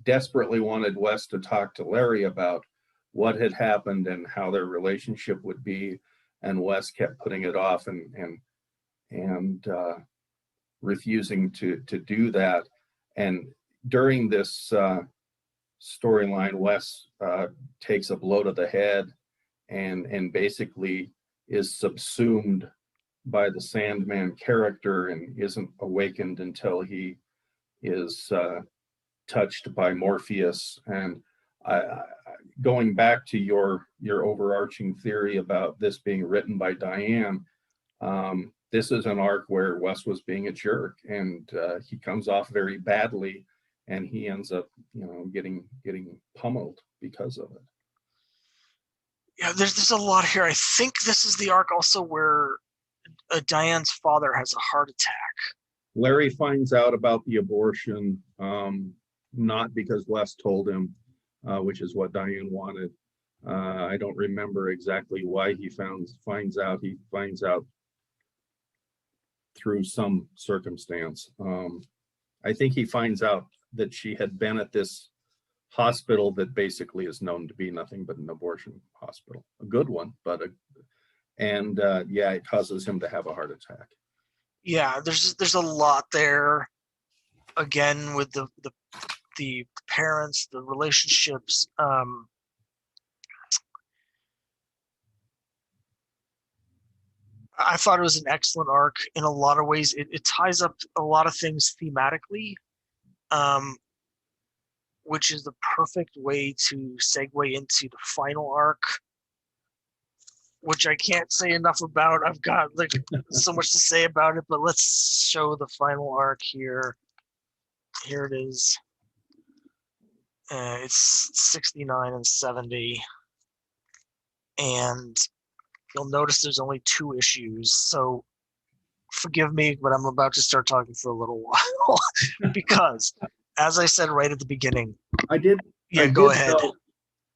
desperately wanted Wes to talk to Larry about what had happened and how their relationship would be, and Wes kept putting it off and refusing to do that. And during this storyline, Wes takes a blow to the head and basically is subsumed by the Sandman character and isn't awakened until he is touched by Morpheus. And going back to your overarching theory about this being written by Diane, this is an arc where Wes was being a jerk, and he comes off very badly, and he ends up, getting pummeled because of it. Yeah, there's a lot here. I think this is the arc also where Diane's father has a heart attack. Larry finds out about the abortion, not because Wes told him, which is what Diane wanted. I don't remember exactly why he finds out. He finds out through some circumstance. I think he finds out that she had been at this hospital that basically is known to be nothing but an abortion hospital. A good one, but yeah, it causes him to have a heart attack. Yeah, there's a lot there. Again, with the parents, the relationships. I thought it was an excellent arc in a lot of ways. It ties up a lot of things thematically, which is the perfect way to segue into the final arc, which I can't say enough about. I've got like so much to say about it, but let's show the final arc here. Here it is. It's 69 and 70. And you'll notice there's only 2 issues. So forgive me, but I'm about to start talking for a little while because, as I said right at the beginning, go ahead.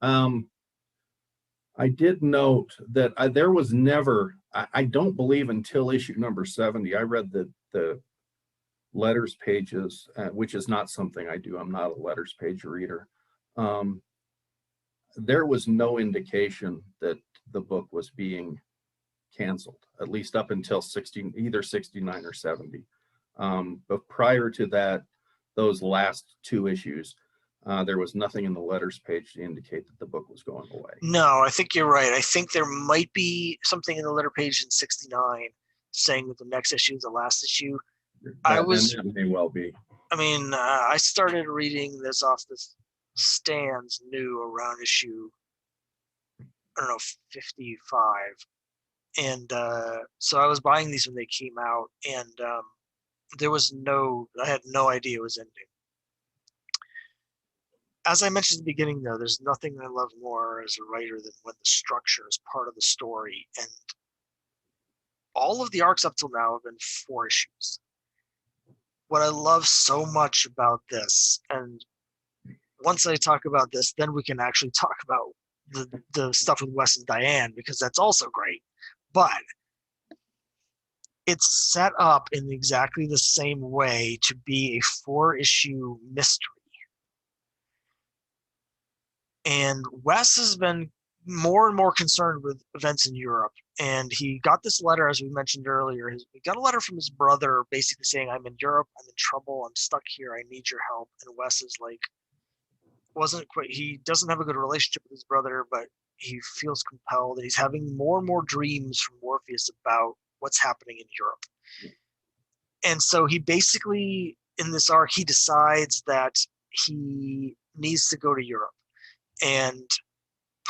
I did note that there was never, I don't believe until issue number 70, I read the letters pages, which is not something I do. I'm not a letters page reader. There was no indication that the book was being canceled, at least up until either 69 or 70. But prior to that, those last 2 issues, there was nothing in the letters page to indicate that the book was going away. No, I think you're right. I think there might be something in the letter page in 69 saying that the next issue is the last issue. That may well be. I mean, I started reading this off the stands new around issue, I don't know, 55. And so I was buying these when they came out, and I had no idea it was ending. As I mentioned at the beginning, though, there's nothing I love more as a writer than when the structure is part of the story. And all of the arcs up till now have been 4 issues. What I love so much about this, and once I talk about this, then we can actually talk about the stuff with Wes and Diane, because that's also great. But it's set up in exactly the same way to be a 4-issue mystery. And Wes has been more and more concerned with events in Europe. And he got this letter, as we mentioned earlier. He got a letter from his brother basically saying, I'm in Europe, I'm in trouble, I'm stuck here, I need your help. And Wes is like, he doesn't have a good relationship with his brother, but he feels compelled, and he's having more and more dreams from Morpheus about what's happening in Europe. And so he basically, in this arc, he decides that he needs to go to Europe. And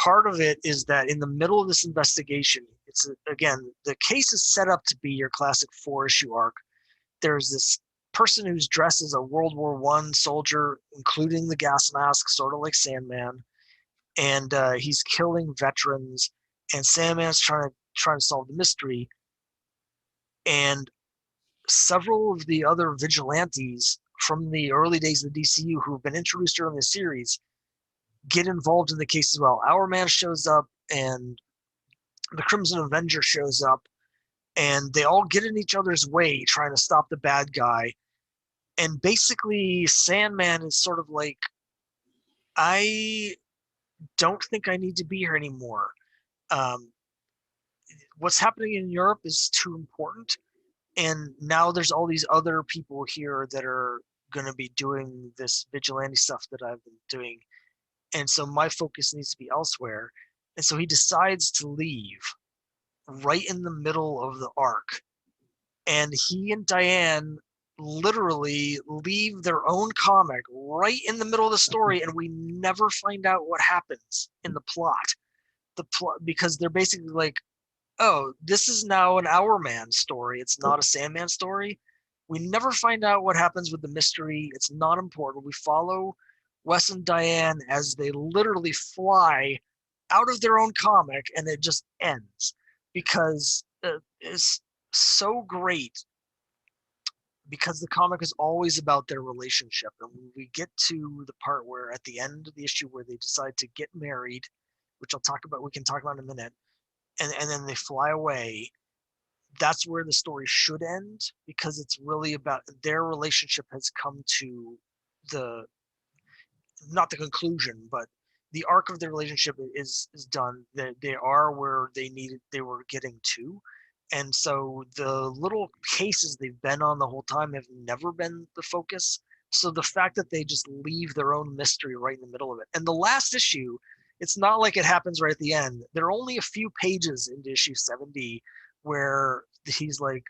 part of it is that in the middle of this investigation, it's, again, the case is set up to be your classic 4-issue arc. There's this person who's dressed as a World War I soldier, including the gas mask, sort of like Sandman, and he's killing veterans, and Sandman's trying to solve the mystery. And several of the other vigilantes from the early days of the DCU who have been introduced early in the series get involved in the case as well. Our Man shows up, and the Crimson Avenger shows up, and they all get in each other's way trying to stop the bad guy. And basically, Sandman is sort of like, I don't think I need to be here anymore. What's happening in Europe is too important. And now there's all these other people here that are going to be doing this vigilante stuff that I've been doing. And so my focus needs to be elsewhere. And so he decides to leave right in the middle of the arc. And he and Diane literally leave their own comic right in the middle of the story, and we never find out what happens in the plot. Because they're basically like, oh, this is now an Our Man story. It's not a Sandman story. We never find out what happens with the mystery. It's not important. We follow Wes and Diane as they literally fly out of their own comic, and it just ends because it's so great, because the comic is always about their relationship. And when we get to the part where at the end of the issue where they decide to get married, which we can talk about in a minute, and then they fly away, that's where the story should end, because it's really about their relationship has come to not the conclusion, but the arc of their relationship is done. They are where they were getting to. And so the little cases they've been on the whole time have never been the focus. So the fact that they just leave their own mystery right in the middle of it. And the last issue, it's not like it happens right at the end. There are only a few pages into issue 70 where he's like,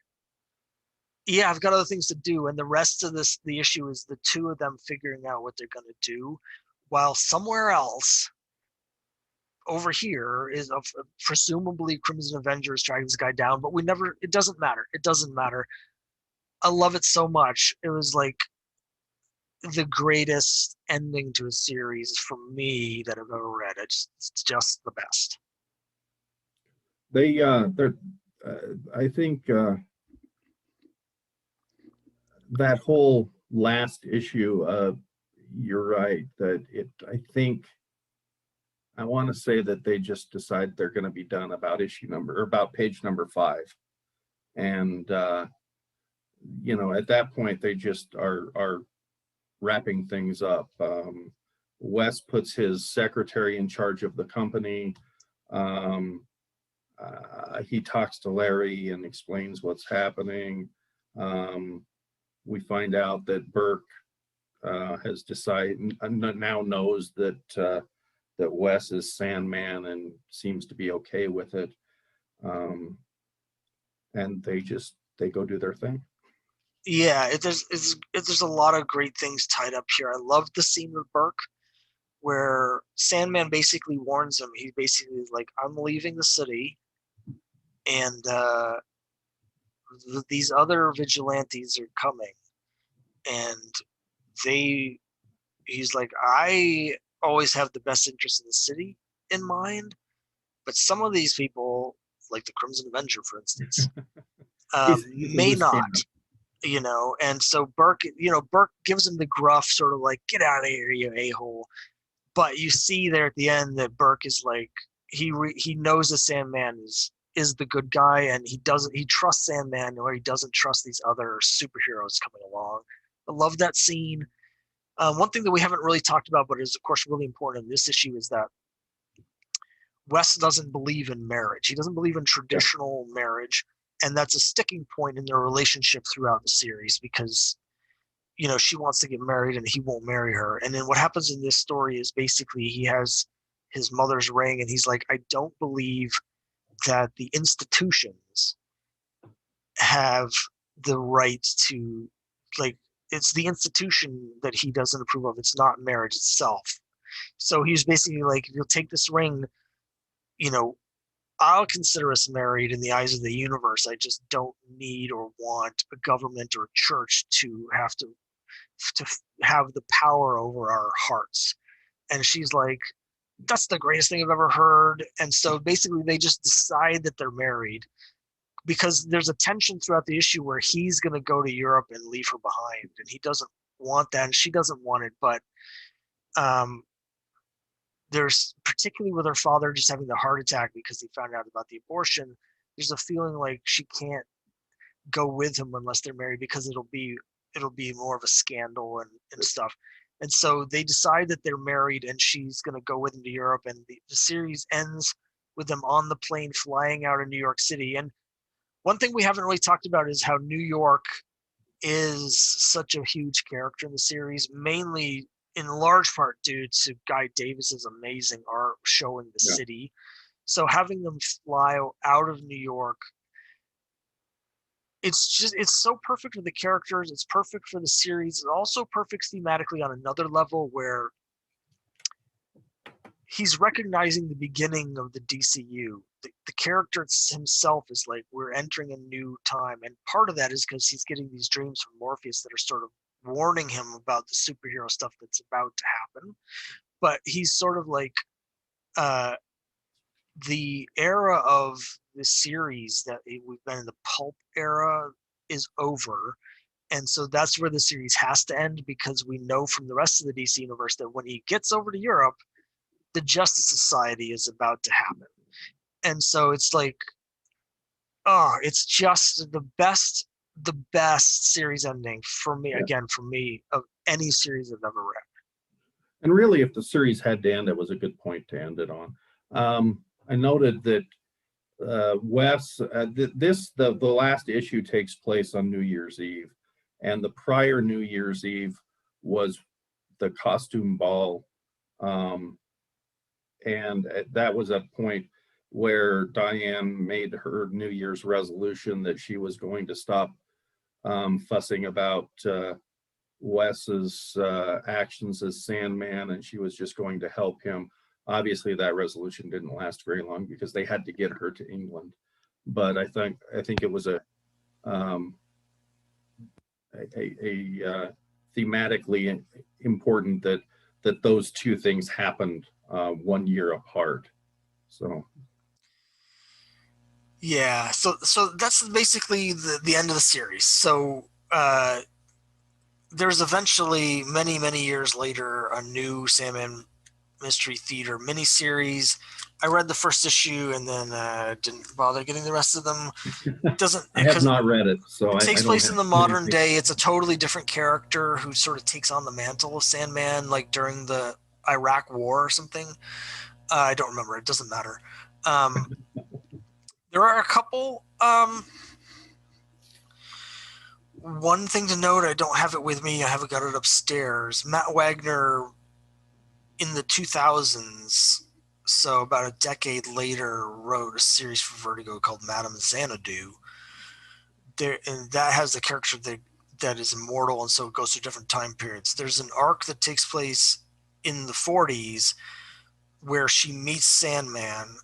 yeah, I've got other things to do. And the rest of the issue is the two of them figuring out what they're going to do, while somewhere else over here is presumably Crimson Avengers tracking this guy down, but it doesn't matter. It doesn't matter. I love it so much. It was like the greatest ending to a series for me that I've ever read. It's just the best. They're I think that whole last issue, you're right, that I think, I want to say that they just decide they're going to be done about about page number 5. And, at that point, they just are wrapping things up. Wes puts his secretary in charge of the company. He talks to Larry and explains what's happening. We find out that Burke has decided, now knows that Wes is Sandman and seems to be okay with it. And they go do their thing. Yeah, there's a lot of great things tied up here. I love the scene with Burke where Sandman basically warns him. He basically is like, I'm leaving the city, and these other vigilantes are coming. And he's like, I always have the best interest in the city in mind, but some of these people, like the Crimson Avenger, for instance, may not. And so Burke gives him the gruff sort of like, get out of here, you a-hole. But you see there at the end that Burke is like, he knows the Sandman is the good guy, and he trusts Sandman, or he doesn't trust these other superheroes coming along. I love that scene. One thing that we haven't really talked about, but is of course really important in this issue, is that Wes doesn't believe in marriage. He doesn't believe in traditional marriage. And that's a sticking point in their relationship throughout the series, because, she wants to get married and he won't marry her. And then what happens in this story is basically he has his mother's ring, and he's like, I don't believe that the institutions have the right to, like, it's the institution that he doesn't approve of. It's not marriage itself. So he's basically like, if you'll take this ring, I'll consider us married in the eyes of the universe. I just don't need or want a government or church to have have the power over our hearts. And she's like, that's the greatest thing I've ever heard. And so basically they just decide that they're married, because there's a tension throughout the issue where he's going to go to Europe and leave her behind, and he doesn't want that, and she doesn't want it. But there's, particularly with her father just having the heart attack because he found out about the abortion, there's a feeling like she can't go with him unless they're married, because it'll be more of a scandal and stuff. And so they decide that they're married, and she's going to go with him to Europe. And the series ends with them on the plane flying out of New York City. And one thing we haven't really talked about is how New York is such a huge character in the series, mainly in large part due to Guy Davis's amazing art showing the city. So having them fly out of New York, it's so perfect for the characters. It's perfect for the series. It's also perfect thematically on another level, where he's recognizing the beginning of the DCU. The character himself is like, we're entering a new time. And part of that is because he's getting these dreams from Morpheus that are sort of warning him about the superhero stuff that's about to happen. But he's sort of like, the era of the series that we've been in, the pulp era, is over. And so that's where the series has to end, because we know from the rest of the DC universe that when he gets over to Europe, the Justice Society is about to happen. And so it's like, it's just the best series ending for me, again, for me, of any series I've ever read. And really, if the series had to end, it was a good point to end it on. I noted that Wes, the last issue takes place on New Year's Eve, and the prior New Year's Eve was the costume ball, and that was a point where Diane made her New Year's resolution that she was going to stop fussing about Wes's actions as Sandman, and she was just going to help him. Obviously, that resolution didn't last very long because they had to get her to England. But I think it was a thematically important that those two things happened 1 year apart. So Yeah, so that's basically the end of the series. So there's eventually many years later a new Sandman Mystery Theater miniseries. I read the first issue and then didn't bother getting the rest of them. I have not read it, so it takes I don't place have in the modern anything. day. It's a totally different character who sort of takes on the mantle of Sandman, like during the Iraq War or something. I don't remember. It doesn't matter. There are a couple. One thing to note, I don't have it with me. I haven't got it upstairs. Matt Wagner in the 2000s, so about a decade later, wrote a series for Vertigo called Madame Xanadu. And that has the character that is immortal, and so it goes through different time periods. There's an arc that takes place in the 40s where she meets Sandman.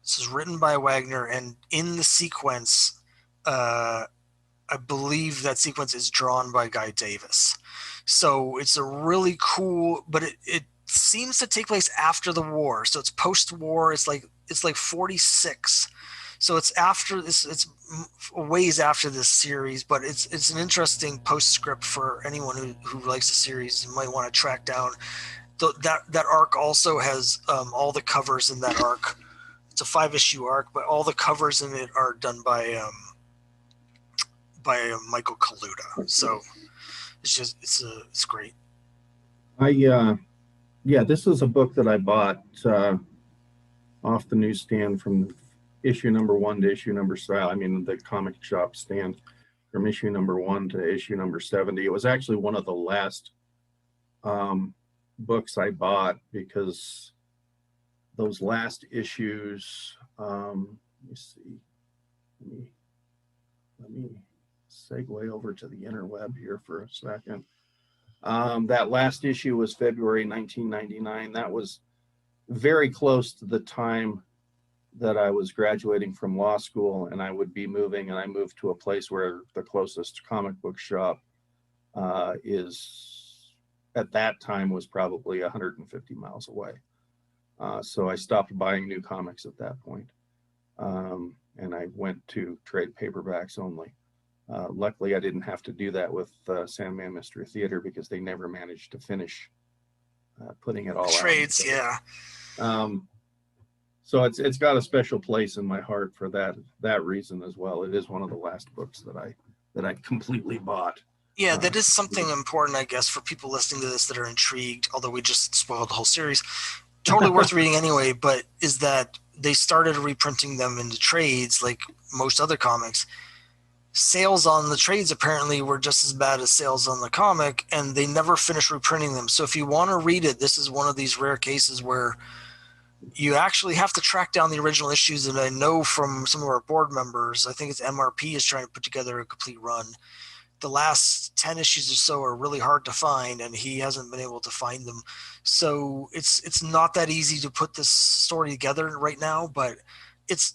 This is written by Wagner, and in the sequence, I believe that sequence is drawn by Guy Davis. So it's a really cool, but it seems to take place after the war. So it's post-war. It's like 46. So it's after this. It's ways after this series, but it's an interesting postscript for anyone who likes the series and might want to track down. That arc also has all the covers in that arc. It's a 5-issue arc, but all the covers in it are done by Michael Kaluta. So it's great. This is a book that I bought off the newsstand from issue number 1 to issue number 7. I mean, the comic shop stand from issue number 1 to issue number 70. It was actually one of the last books I bought because those last issues, let me see, let me segue over to the interweb here for a second. That last issue was February 1999. That was very close to the time that I was graduating from law school, and I would be moving, and I moved to a place where the closest comic book shop is, at that time, was probably 150 miles away. So I stopped buying new comics at that point, and I went to trade paperbacks only. Luckily, I didn't have to do that with Sandman Mystery Theater because they never managed to finish putting it all trades, out. Yeah. So it's got a special place in my heart for that reason as well. It is one of the last books that I completely bought. Yeah, that is something important, I guess, for people listening to this that are intrigued, although we just spoiled the whole series. Totally worth reading anyway, but is that they started reprinting them into trades like most other comics. Sales on the trades apparently were just as bad as sales on the comic, and they never finished reprinting them. So if you want to read it, this is one of these rare cases where you actually have to track down the original issues. And I know from some of our board members, I think it's MRP is trying to put together a complete run. The last 10 issues or so are really hard to find, and he hasn't been able to find them. So it's not that easy to put this story together right now, but it's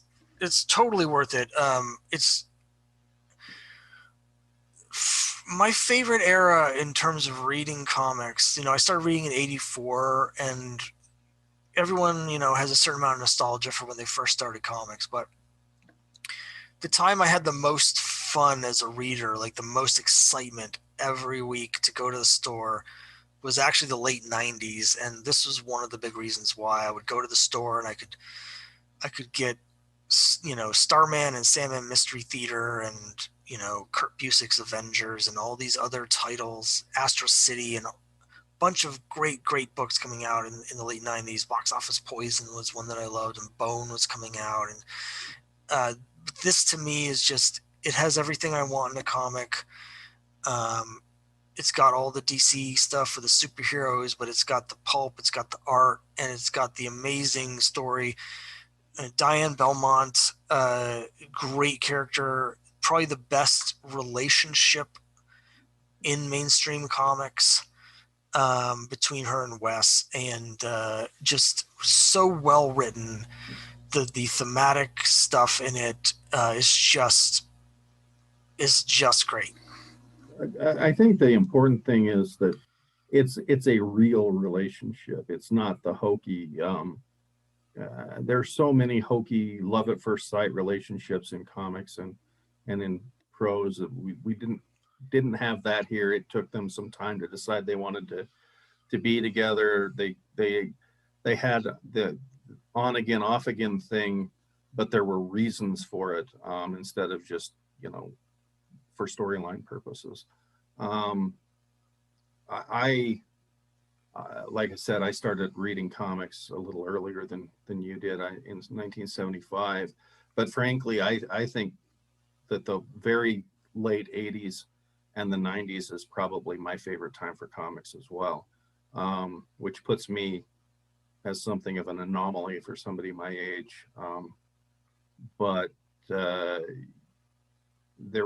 totally worth it. It's my favorite era in terms of reading comics. I started reading in '84, and everyone, has a certain amount of nostalgia for when they first started comics, but the time I had the most fun as a reader, like the most excitement every week to go to the store, was actually the late 90s. And this was one of the big reasons why I would go to the store and I could get, Starman and Sandman Mystery Theater and, Kurt Busiek's Avengers and all these other titles, Astro City and bunch of great books coming out in the late 90s. Box Office Poison was one that I loved, and Bone was coming out. And this to me is just, it has everything I want in a comic. It's got all the DC stuff for the superheroes, but it's got the pulp, it's got the art, and it's got the amazing story. Diane Belmont, great character, probably the best relationship in mainstream comics, between her and Wes, and just so well written. The thematic stuff in it is just great. I think the important thing is that it's a real relationship. It's not the hokey. There's so many hokey love at first sight relationships in comics and in prose that we didn't have that here. It took them some time to decide they wanted to be together. They had the on again off again thing, but there were reasons for it, instead of just, for storyline purposes. I like I said, I started reading comics a little earlier than you did, in 1975. But frankly, I think that the very late 80s and the 90s is probably my favorite time for comics as well, which puts me as something of an anomaly for somebody my age. But there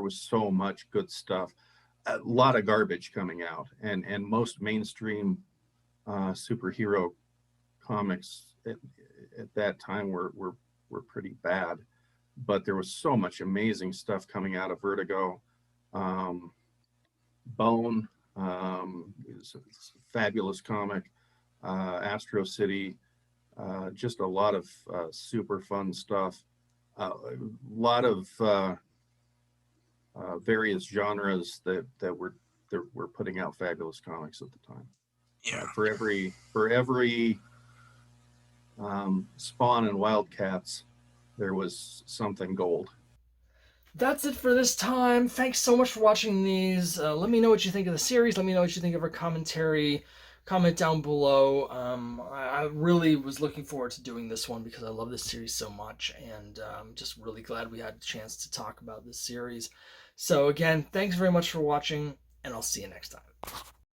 was so much good stuff, a lot of garbage coming out, and most mainstream superhero comics at that time were pretty bad. But there was so much amazing stuff coming out of Vertigo. Bone is a fabulous comic. Astro City, just a lot of super fun stuff. A lot of various genres that were putting out fabulous comics at the time. Yeah. For every Spawn and Wildcats, there was something gold. That's it for this time. Thanks so much for watching these. Let me know what you think of the series. Let me know what you think of our commentary. Comment down below. I really was looking forward to doing this one because I love this series so much, and I'm just really glad we had a chance to talk about this series. So again, thanks very much for watching, and I'll see you next time.